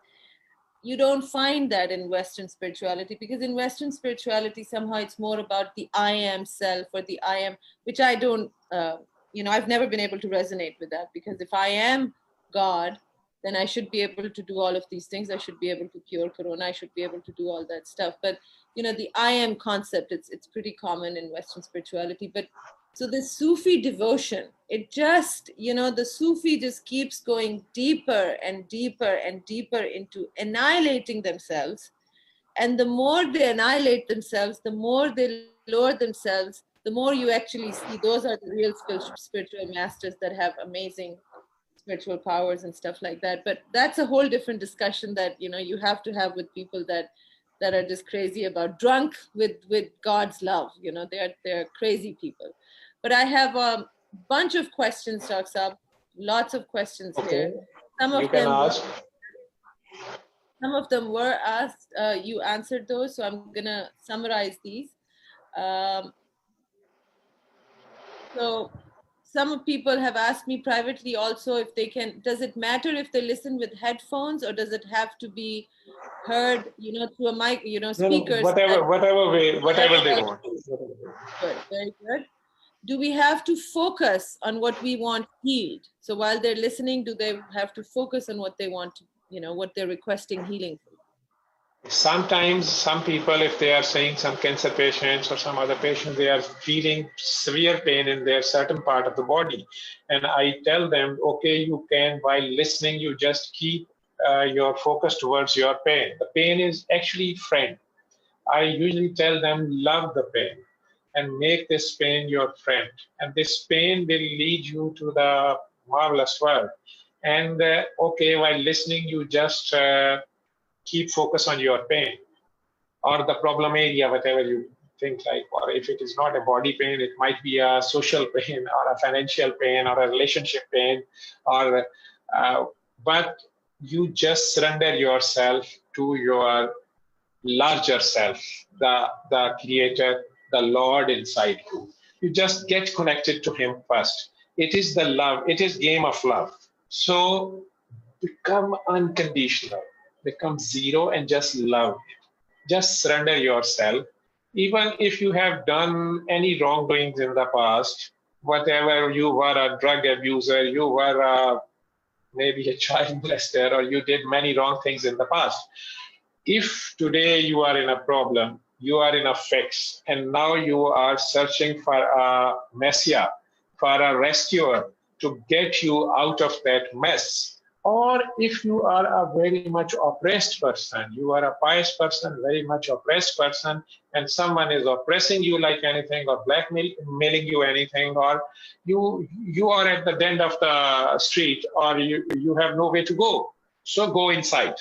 you don't find that in Western spirituality, because in Western spirituality, somehow it's more about the I am self, or the I am, which I don't, I've never been able to resonate with that, because if I am God, then I should be able to do all of these things. I should be able to cure corona. I should be able to do all that stuff. But, the I am concept, it's pretty common in Western spirituality. But so the Sufi devotion, it just, the Sufi just keeps going deeper and deeper and deeper into annihilating themselves. And the more they annihilate themselves, the more they lower themselves, the more you actually see those are the real spiritual masters that have amazing spiritual powers and stuff like that. But that's a whole different discussion that, you have to have with people that are just crazy about, drunk with God's love. They're crazy people. But I have a bunch of questions, Dr. Saab, lots of questions here. Some of you can them ask. some of them were asked. You answered those, so I'm gonna summarize these. Um, so some people have asked me privately also if they can. Does it matter if they listen with headphones, or does it have to be heard, through a mic, No, speakers? whatever they want. Good, very good. Do we have to focus on what we want healed? So while they're listening, do they have to focus on what they want to, what they're requesting healing for? Sometimes some people, if they are saying some cancer patients or some other patients, they are feeling severe pain in their certain part of the body. And I tell them, okay, you can, while listening, you just keep your focus towards your pain. The pain is actually friend. I usually tell them, love the pain and make this pain your friend. And this pain will lead you to the marvelous world. And okay, while listening, you just keep focus on your pain or the problem area, whatever you think like, or if it is not a body pain, it might be a social pain or a financial pain or a relationship pain, or but you just surrender yourself to your larger self, the creator, the Lord inside you. You just get connected to him first. It is the love, it is game of love. So become unconditional, become zero and just love it. Just surrender yourself. Even if you have done any wrongdoings in the past, whatever, you were a drug abuser, you were maybe a child molester, or you did many wrong things in the past. If today you are in a problem, you are in a fix, and now you are searching for a messiah, for a rescuer to get you out of that mess, or if you are a very much oppressed person, you are a pious person, very much oppressed person, and someone is oppressing you like anything, or blackmailing you anything, or you are at the end of the street, or you have no way to go. So go inside.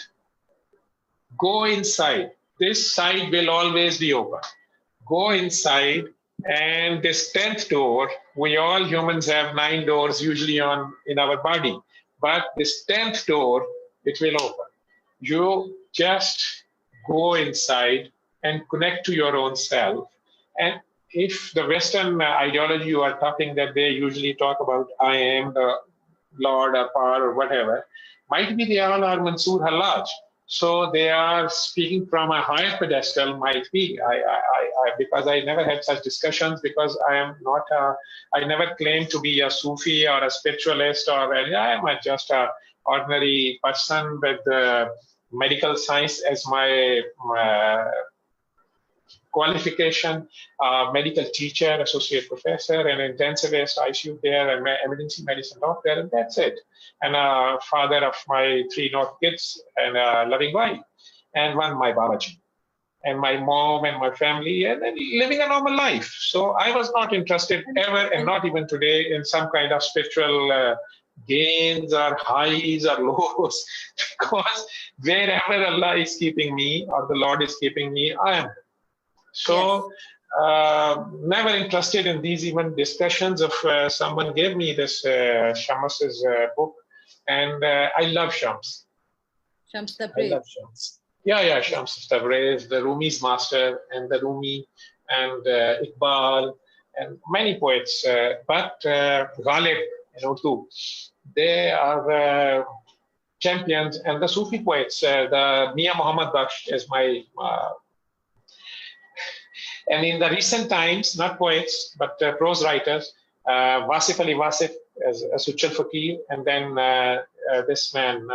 Go inside. This side will always be open. Go inside, and this 10th door, we all humans have 9 doors usually in our body, but this 10th door, it will open. You just go inside and connect to your own self. And if the Western ideology you are talking, that they usually talk about I am the Lord or power or whatever, might be they all are Mansoor Hallaj. So they are speaking from a higher pedestal, might be. Because I never had such discussions, because I am not I never claimed to be a Sufi or a spiritualist, or I am just a ordinary person with medical science as my qualification, medical teacher, associate professor, and intensivist, ICU there, and emergency medicine doctor, and that's it. And a father of my 3 North kids, and a loving wife, and one my Babaji, and my mom and my family, and then living a normal life. So I was not interested ever, and not even today, in some kind of spiritual gains or highs or lows, because wherever Allah is keeping me, or the Lord is keeping me, I am. So never interested in these even discussions of someone gave me this Shams's book, and I love Shams. Shams I Tabriz. love Shams. Yeah, Shams Tabriz, the Rumi's master, and the Rumi, and Iqbal, and many poets. But Ghalib in Urdu, they are champions, and the Sufi poets, the Mia Muhammad Baksh is my and in the recent times, not poets, but prose writers, Wasif Ali Wasif as a Suchal Fakir, and then this man,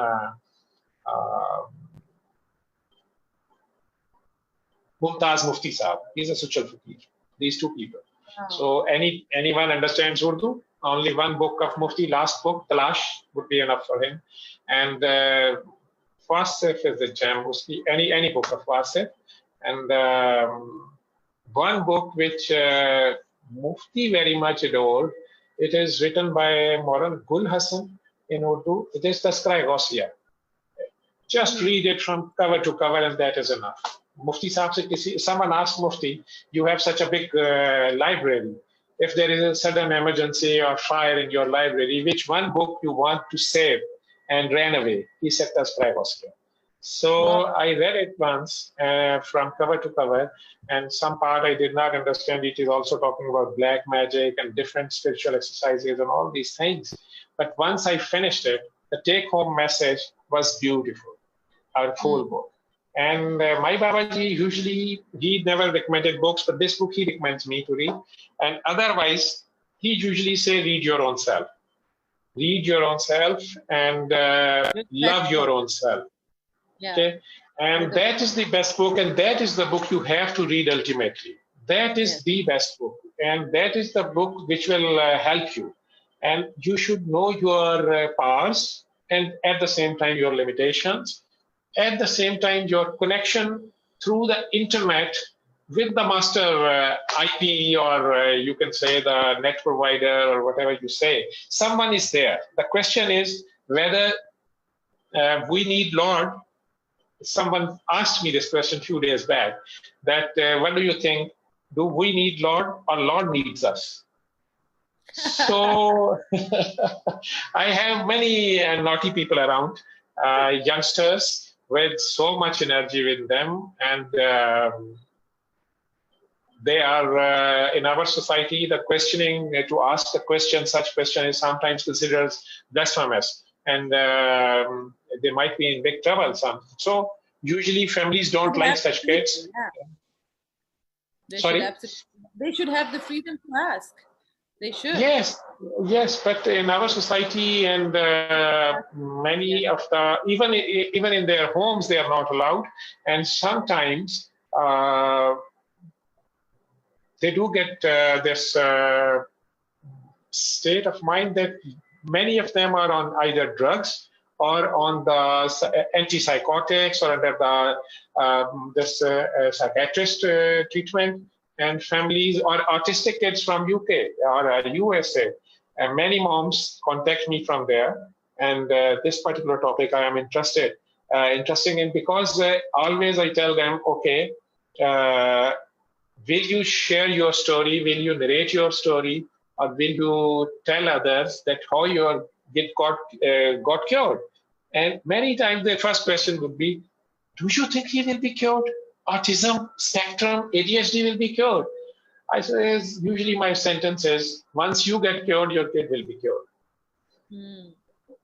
Mumtaz Mufti Saab, he's a Suchal Fakir. These 2 people. Wow. So anyone understands Urdu? Only one book of Mufti, last book, Talash, would be enough for him. And Wasif is the gem, any book of Wasif. And one book which Mufti very much adored, it is written by Maulana Gul Hassan in Urdu. It is Tazkira Gausiya. Just read it from cover to cover, and that is enough. Mufti Sahib, someone asked Mufti, you have such a big library. If there is a sudden emergency or fire in your library, which one book you want to save and ran away? He said Tazkira Gausiya. So I read it once from cover to cover, and some part I did not understand. It is also talking about black magic and different spiritual exercises and all these things. But once I finished it, the take-home message was beautiful, our full book. And my Babaji usually, he never recommended books, but this book he recommends me to read. And otherwise, he usually say, read your own self. Read your own self and love your own self. Yeah. Okay, and that is the best book, and that is the book you have to read ultimately. That is the best book, and that is the book which will help you. And you should know your powers, and at the same time your limitations, at the same time your connection through the internet with the master IP, or you can say the net provider, or whatever you say. Someone is there. The question is whether we need Lord. Someone asked me this question a few days back, that what do you think? Do we need Lord, or Lord needs us? So I have many naughty people around, youngsters with so much energy with them, and they are in our society, the questioning, to ask a question, such question is sometimes considered blasphemous, and they might be in big trouble. So usually families don't like such kids. Yeah. They should have the freedom to ask. They should. Yes, but in our society and many of the, even in their homes, they are not allowed. And sometimes they do get this state of mind that many of them are on either drugs or on the antipsychotics, or under the this psychiatrist treatment. And families, or autistic kids from UK or USA, and many moms contact me from there. And this particular topic I am interested in, because always I tell them, okay, will you share your story? Will you narrate your story? Or will you tell others that how your kid got cured? And many times the first question would be, do you think he will be cured? Autism spectrum, ADHD will be cured. I say, usually my sentence is, once you get cured, your kid will be cured.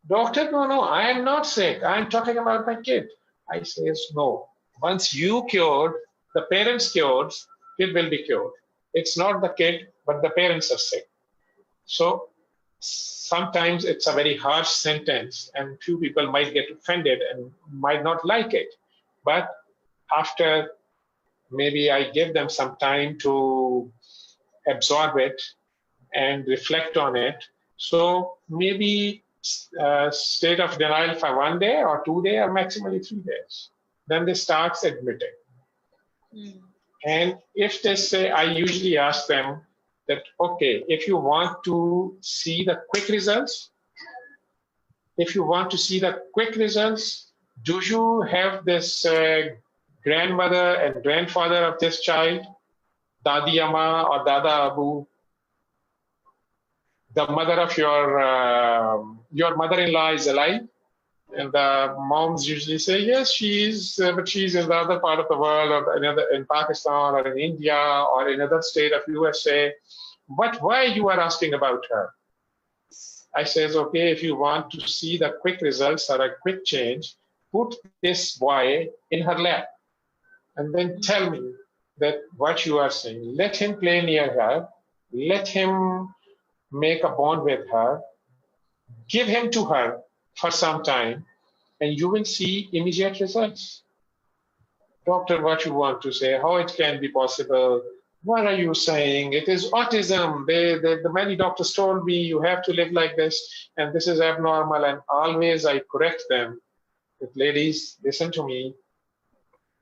Doctor, no, I am not sick. I am talking about my kid. I say, no. Once you cured, the parents cured, kid will be cured. It's not the kid, but the parents are sick. So sometimes it's a very harsh sentence, and few people might get offended and might not like it. But after maybe I give them some time to absorb it and reflect on it. So maybe state of denial for 1 day or 2 days or maximally 3 days. Then they start admitting. And if they say, I usually ask them that, okay, if you want to see the quick results, do you have this grandmother and grandfather of this child, Dadi Amma or Dada Abu, the mother of your mother-in-law is alive? And the moms usually say, yes, she is, but she's in the other part of the world, or in Pakistan, or in India, or in another state of USA. But why you are asking about her? I says, okay, if you want to see the quick results or a quick change, put this boy in her lap and then tell me that what you are saying. Let him play near her. Let him make a bond with her. Give him to her for some time, and you will see immediate results. Doctor, what you want to say? How it can be possible? What are you saying? It is autism. The many doctors told me you have to live like this, and this is abnormal. And always I correct them. But ladies, listen to me.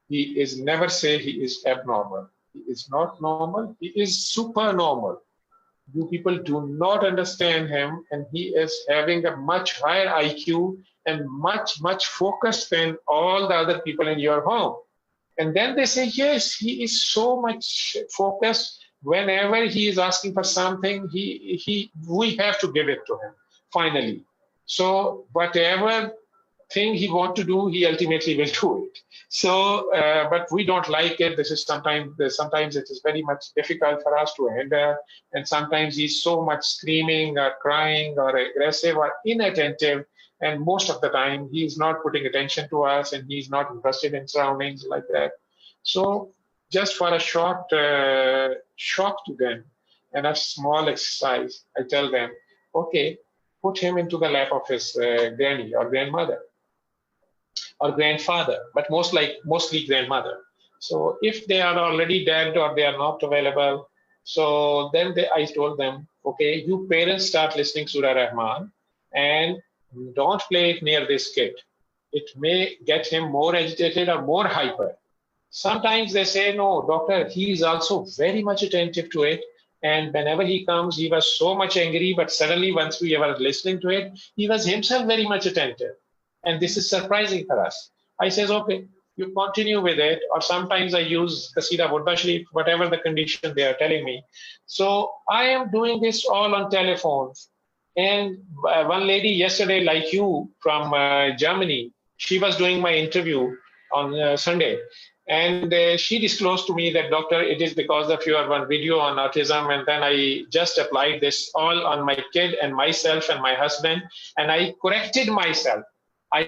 He is never say he is abnormal. He is not normal. He is super normal. You people do not understand him, and he is having a much higher IQ and much focused than all the other people in your home. And then they say, yes, he is so much focused. Whenever he is asking for something, we have to give it to him, finally. So whatever thing he wants to do, he ultimately will do it. So, but we don't like it. This is sometimes it is very much difficult for us to handle. And sometimes he's so much screaming or crying or aggressive or inattentive. And most of the time, he's not putting attention to us and he's not interested in surroundings like that. So just for a short shock to them and a small exercise, I tell them, okay, put him into the lap of his granny or grandmother or grandfather, but mostly grandmother. So if they are already dead or they are not available, so then I told them, okay, you parents start listening Surah Rahman and don't play it near this kid. It may get him more agitated or more hyper. Sometimes they say, no, doctor, he is also very much attentive to it. And whenever he comes, he was so much angry, but suddenly once we were listening to it, he was himself very much attentive. And this is surprising for us. I says, okay, you continue with it. Or sometimes I use Qasida Burda Sharif, whatever the condition they are telling me. So I am doing this all on telephones. And one lady yesterday, like you from Germany, she was doing my interview on Sunday. And she disclosed to me that, doctor, it is because of your one video on autism. And then I just applied this all on my kid and myself and my husband. And I corrected myself. I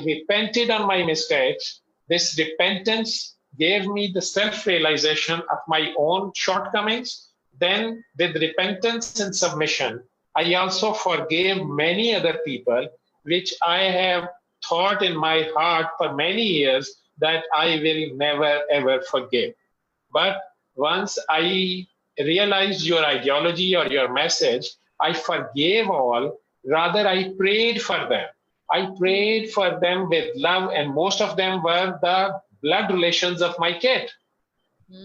repented on my mistakes. This repentance gave me the self-realization of my own shortcomings. Then with repentance and submission, I also forgave many other people, which I have thought in my heart for many years that I will never, ever forgive. But once I realized your ideology or your message, I forgave all. Rather, I prayed for them. I prayed for them with love, and most of them were the blood relations of my kid.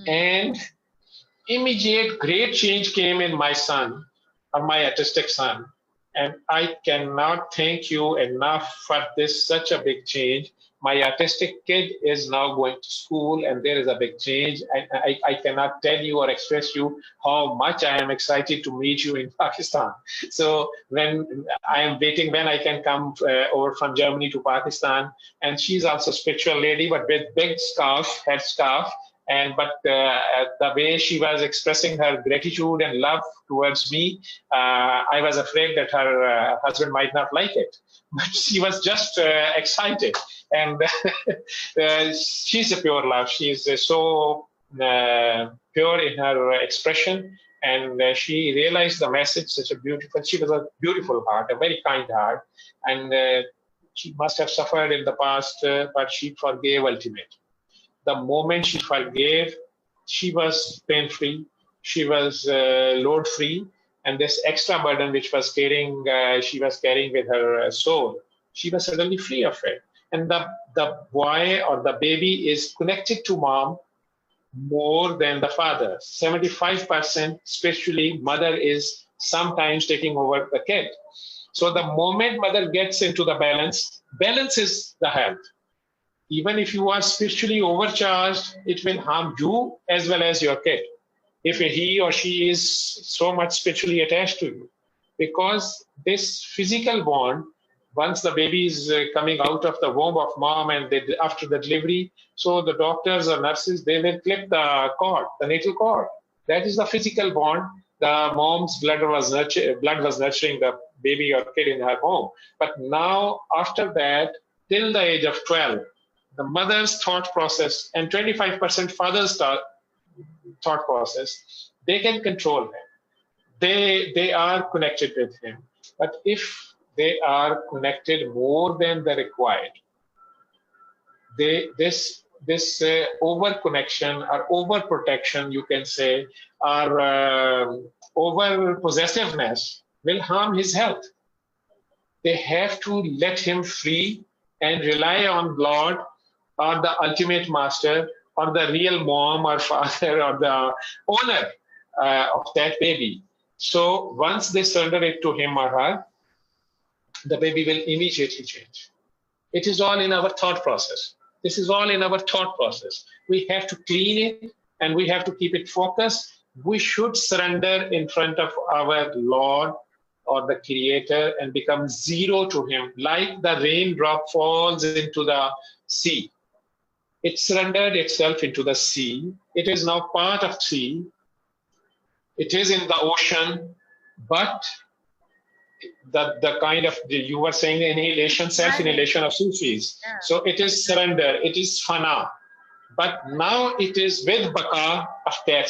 And immediate great change came in my son, or my autistic son. And I cannot thank you enough for this, such a big change. My autistic kid is now going to school and there is a big change. I cannot tell you or express you how much I am excited to meet you in Pakistan. So when I am waiting, when I can come over from Germany to Pakistan, and she's also a spiritual lady, but with big scarf, head scarf. But the way she was expressing her gratitude and love towards me, I was afraid that her husband might not like it. But she was just excited. And she's a pure love. She's so pure in her expression. And she realized the message, she was a beautiful heart, a very kind heart. And she must have suffered in the past, but she forgave ultimately. The moment she forgave, she was pain-free, she was load-free, and this extra burden which was she was carrying with her soul, she was suddenly free of it. And the boy or the baby is connected to mom more than the father. 75% spiritually, mother is sometimes taking over the kid. So the moment mother gets into the balance is the health. Even if you are spiritually overcharged, it will harm you as well as your kid, if he or she is so much spiritually attached to you. Because this physical bond, once the baby is coming out of the womb of mom and after the delivery, so the doctors or nurses, they will clip the cord, the natal cord. That is the physical bond. The mom's blood was nurturing the baby or kid in her home. But now, after that, till the age of 12, the mother's thought process and 25% father's thought process, they can control him. They are connected with him. But if they are connected more than the required, this over connection or over protection, you can say, or over possessiveness will harm his health. They have to let him free and rely on Lord or the ultimate master or the real mom or father or the owner of that baby. So once they surrender it to him or her, the baby will immediately change. It is all in our thought process. This is all in our thought process. We have to clean it and we have to keep it focused. We should surrender in front of our Lord or the creator and become zero to him, like the raindrop falls into the sea. It surrendered itself into the sea. It is now part of sea. It is in the ocean, but the kind of, you were saying annihilation, self-annihilation of Sufis. Yeah. So it is surrender, it is fana. But now it is with baka of that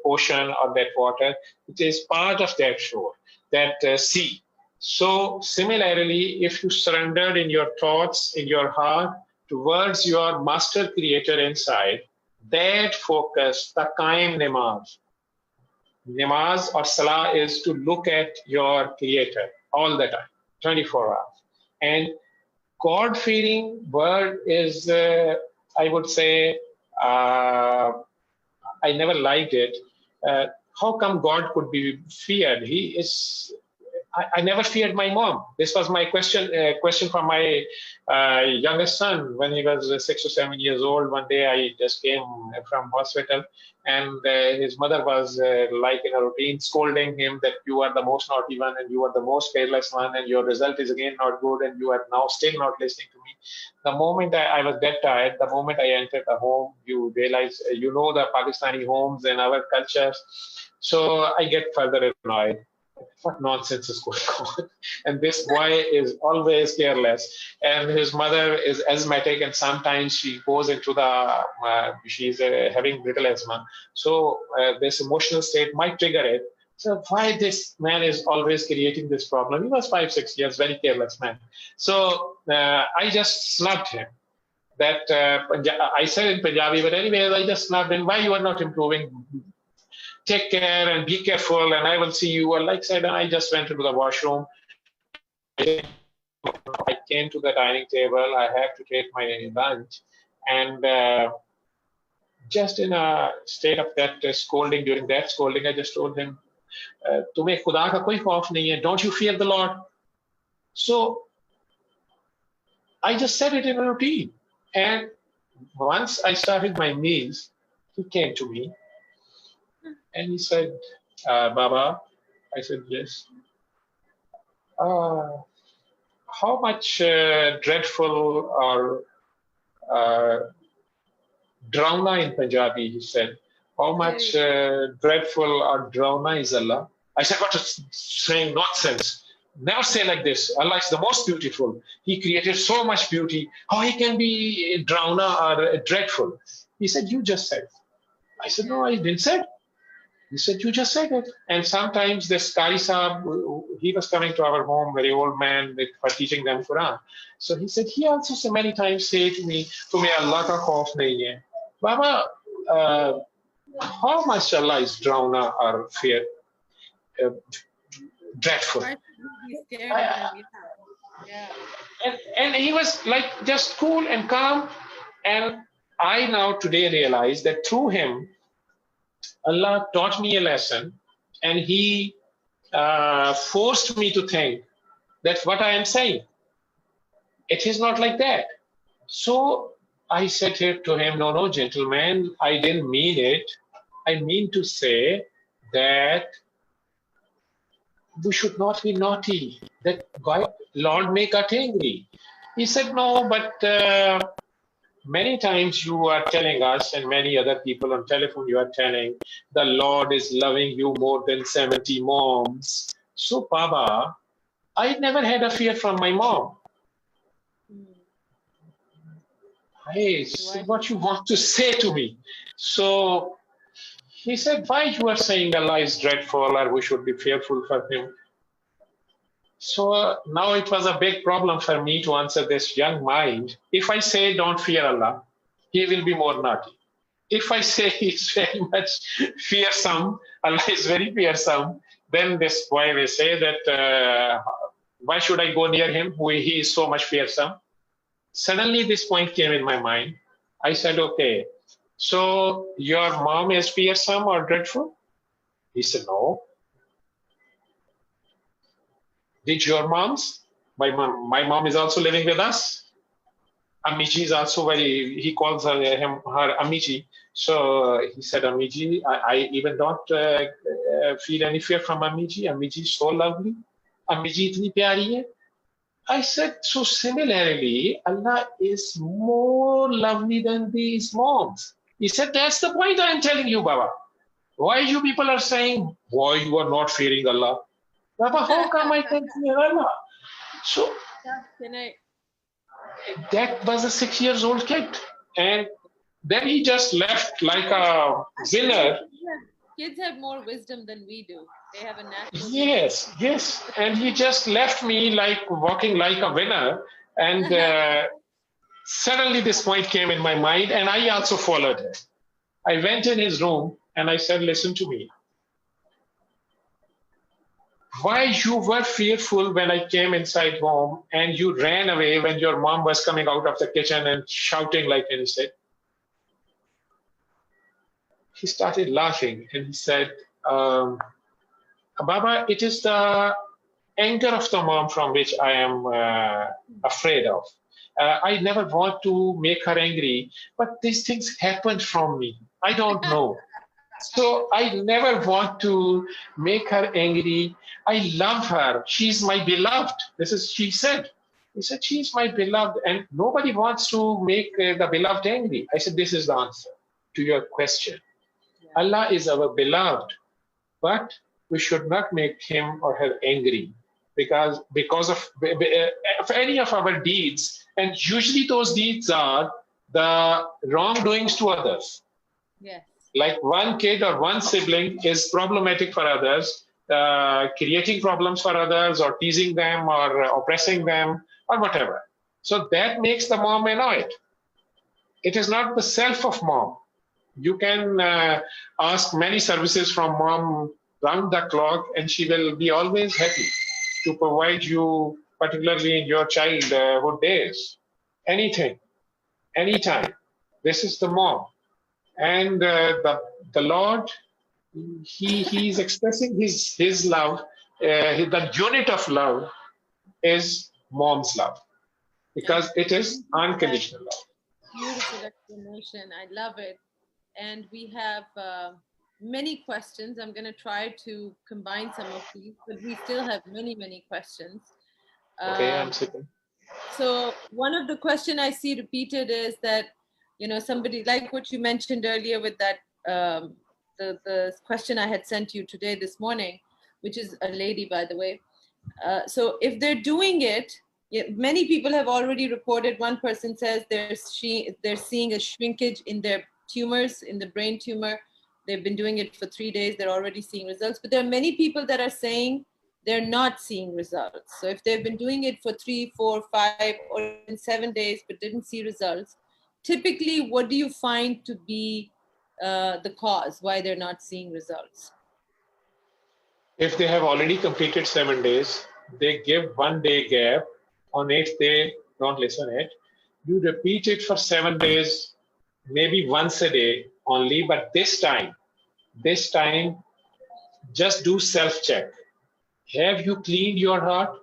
ocean or that water. It is part of that shore, that sea. So similarly, if you surrendered in your thoughts, in your heart, towards your master creator inside, that focus, the qaim namaz. Namaz or salah is to look at your creator all the time, 24 hours. And God-fearing word is, I would say, I never liked it. How come God could be feared? He is. I never feared my mom. This was my question from my youngest son when he was 6 or 7 years old. One day I just came from hospital, and his mother was like in a routine scolding him that you are the most naughty one and you are the most careless one and your result is again not good and you are now still not listening to me. The moment I was dead tired, the moment I entered the home, you realize, you know, the Pakistani homes and our culture. So I get further annoyed. What nonsense is going on? And this boy is always careless. And his mother is asthmatic, and sometimes she goes into the, she's having little asthma. So this emotional state might trigger it. So why this man is always creating this problem? He was 5, 6 years, very careless man. So I just snubbed him. That I said in Punjabi, but anyways, I just snubbed him. Why you are not improving? Take care and be careful, and I will see you. Well, like I said, I just went into the washroom. I came to the dining table. I had to take my lunch, and just in a state of that scolding, during that scolding, I just told him, "Tumhe khuda ka koi khauf nahi hai. Don't you fear the Lord?" So I just said it in a routine. And once I started my meals, he came to me. And he said, Baba, I said, yes. How much dreadful or drauna in Punjabi, he said. How much dreadful or drauna is Allah? I said, what is saying nonsense? Never say like this. Allah is the most beautiful. He created so much beauty. How he can be drauna or dreadful? He said, you just said. I said, no, I didn't say it. He said, you just said it. And sometimes this Qari Sahib, he was coming to our home, very old man, for teaching them Quran. So he said, he also so many times say to me, Tumhe Allah ka khauf nahi hai. Baba, how much Allah is drauna or fear, dreadful? Why should we be scared of him? Yeah. And he was like just cool and calm. And I now today realize that through him, Allah taught me a lesson, and he forced me to think that what I am saying, it is not like that. So I said to him, no, gentleman, I didn't mean it. I mean to say that we should not be naughty, that God, Lord may get angry. He said, no, but many times you are telling us and many other people on telephone, you are telling the Lord is loving you more than 70 moms. So, Baba, I never had a fear from my mom. Hey, so what you want to say to me? So he said, why you are saying Allah is dreadful or we should be fearful for him? So now it was a big problem for me to answer this young mind. If I say don't fear Allah, he will be more naughty. If I say he's very much fearsome, Allah is very fearsome, then this boy will say that why should I go near him? He is so much fearsome. Suddenly this point came in my mind. I said, okay, so your mom is fearsome or dreadful? He said, no. Did your moms? My mom is also living with us. Amiji is also he calls her Amiji. So he said, Amiji, I even don't feel any fear from Ammi ji. Ammi ji is so lovely. Ammi ji itni pyari hai. I said, so similarly, Allah is more lovely than these moms. He said, that's the point I am telling you, Baba. Why you people are saying, why you are not fearing Allah? Baba, how come I can fear Allah? So that was a 6-year-old kid. And then he just left like a winner. Kids have more wisdom than we do. They have a natural. Yes, yes. And he just left me like walking like a winner. And suddenly this point came in my mind and I also followed him. I went in his room and I said, listen to me. Why you were fearful when I came inside home and you ran away when your mom was coming out of the kitchen and shouting like anything? He started laughing and he said, Baba, it is the anger of the mom from which I am afraid of. I never want to make her angry, but these things happen from me. I don't know. So I never want to make her angry. I love her. She's my beloved. She said. He said, she's my beloved. And nobody wants to make the beloved angry. I said, this is the answer to your question. Yeah. Allah is our beloved, but we should not make him or her angry because of any of our deeds. And usually those deeds are the wrongdoings to others. Yes. Like one kid or one sibling is problematic for others, creating problems for others or teasing them or oppressing them or whatever. So that makes the mom annoyed. It is not the self of mom. You can ask many services from mom round the clock and she will be always happy to provide you, particularly in your childhood days. Anything, anytime. This is the mom. And the Lord, He is expressing His love. The unit of love is mom's love because it is unconditional love. Beautiful explanation. I love it. And we have many questions. I'm going to try to combine some of these, but we still have many, many questions. Okay, I'm sitting. So one of the question I see repeated is that, somebody like what you mentioned earlier with that, the question I had sent you today, this morning, which is a lady, by the way. So if they're doing it, many people have already reported. One person says they're seeing a shrinkage in their tumors, in the brain tumor. They've been doing it for 3 days. They're already seeing results. But there are many people that are saying they're not seeing results. So if they've been doing it for 3, 4, 5, or 7 days, but didn't see results, typically, what do you find to be the cause why they're not seeing results? If they have already completed 7 days, they give 1 day gap. On 8th day, don't listen it. You repeat it for 7 days, maybe once a day only, but this time, just do self-check. Have you cleaned your heart?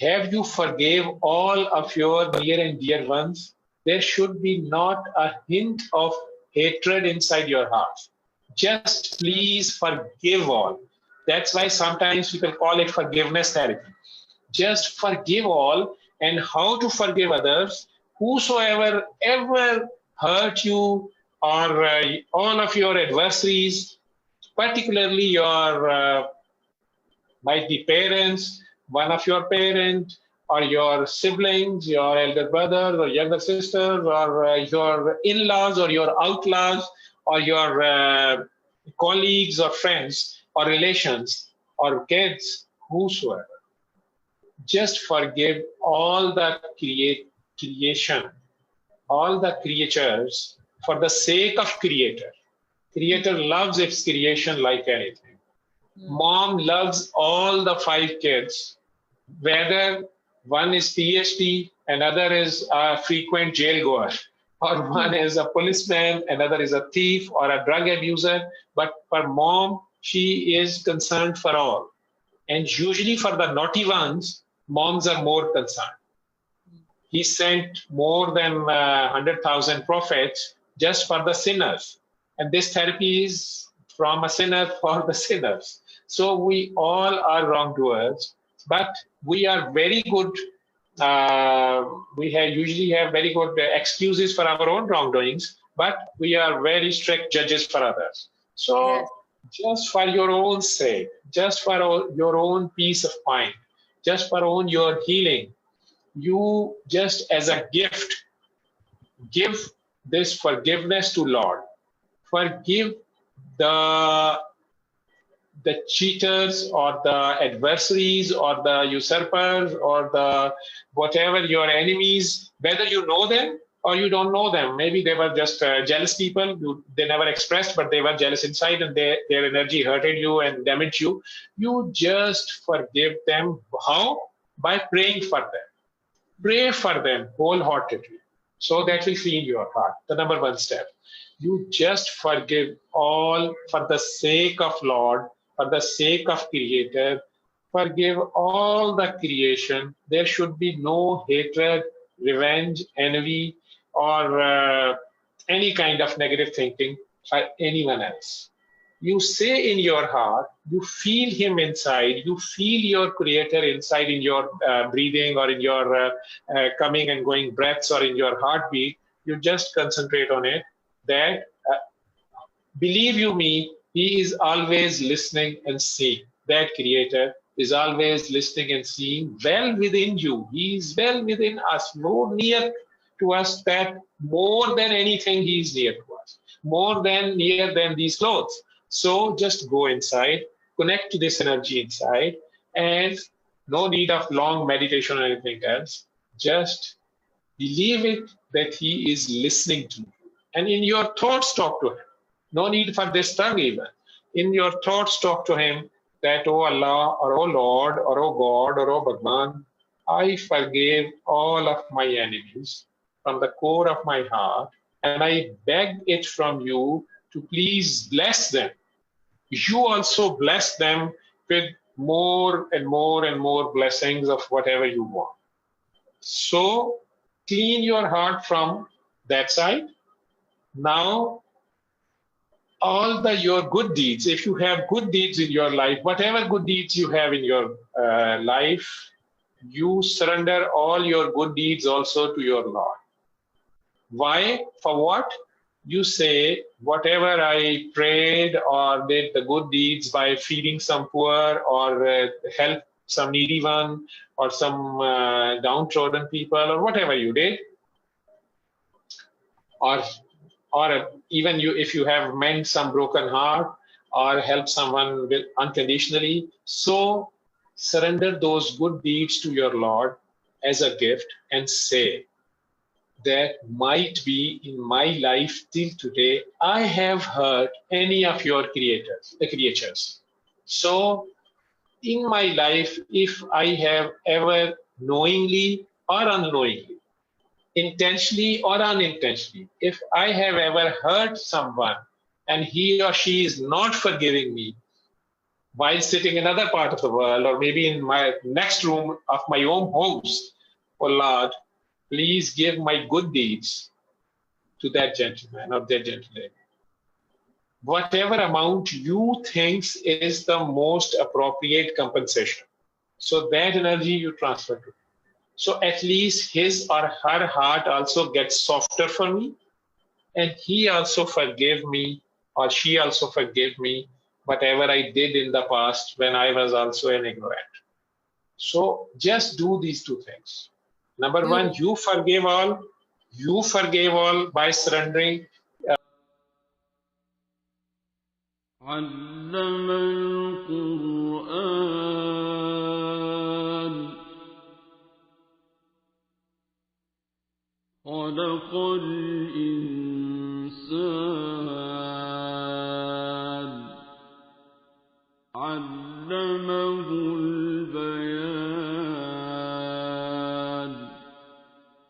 Have you forgave all of your near and dear ones? There should be not a hint of hatred inside your heart. Just please forgive all. That's why sometimes people call it forgiveness therapy. Just forgive all, and how to forgive others. Whosoever ever hurt you or all of your adversaries, particularly your might be parents, one of your parents, or your siblings, your elder brothers or younger sisters, or your in-laws or your outlaws, or your colleagues or friends or relations or kids, whosoever. Just forgive all the creation, all the creatures for the sake of Creator. Creator loves its creation like anything. Mom loves all the 5 kids, whether one is PhD, another is a frequent jailgoer, or one is a policeman, another is a thief or a drug abuser. But for mom, she is concerned for all. And usually for the naughty ones, moms are more concerned. He sent more than 100,000 prophets just for the sinners. And this therapy is from a sinner for the sinners. So we all are wrongdoers, but we are very good. Usually have very good excuses for our own wrongdoings, but we are very strict judges for others. So Yes. just for your own sake, just for your own peace of mind, just for your healing, you just as a gift give this forgiveness to Lord. Forgive the cheaters or the adversaries or the usurpers or the whatever your enemies, whether you know them or you don't know them. Maybe they were just jealous people. They never expressed, but they were jealous inside, and their energy hurted you and damaged you. You just forgive them. How? By praying for them. Pray for them wholeheartedly. So that will feed your heart. The number one step. You just forgive all for the sake of Lord, for the sake of Creator. Forgive all the creation. There should be no hatred, revenge, envy, or any kind of negative thinking for anyone else. You say in your heart, you feel him inside, you feel your creator inside in your breathing or in your coming and going breaths or in your heartbeat. You just concentrate on it. That, believe you me, he is always listening and seeing. That creator is always listening and seeing well within you. He is well within us, more near to us that more than anything he is near to us, more than near than these clothes. So just go inside, connect to this energy inside, and no need of long meditation or anything else. Just believe it that he is listening to you. And in your thoughts, talk to him. No need for this tongue even. In your thoughts, talk to him that, oh Allah, or oh Lord, or oh God, or oh Bhagwan, I forgave all of my enemies from the core of my heart, and I beg it from you to please bless them. You also bless them with more and more and more blessings of whatever you want. So clean your heart from that side. Now, all your good deeds, if you have good deeds in your life, whatever good deeds you have in your life, you surrender all your good deeds also to your Lord. Why? For what? You say, whatever I prayed or did the good deeds by feeding some poor or help some needy one or some downtrodden people or whatever you did, or even if you have mended some broken heart or helped someone unconditionally, so surrender those good deeds to your Lord as a gift and say, that might be in my life till today, I have hurt any of your creatures. So in my life, if I have ever knowingly or unknowingly, intentionally or unintentionally, if I have ever hurt someone and he or she is not forgiving me while sitting in another part of the world or maybe in my next room of my own house, oh Lord, please give my good deeds to that gentleman or that gentleman. Whatever amount you think is the most appropriate compensation. So that energy you transfer to. So at least his or her heart also gets softer for me. And he also forgave me or she also forgave me whatever I did in the past when I was also an ignorant. So just do these two things. Number one, you forgave all. You forgave all by surrendering. علم القرآن خلق الإنسان علمه البيان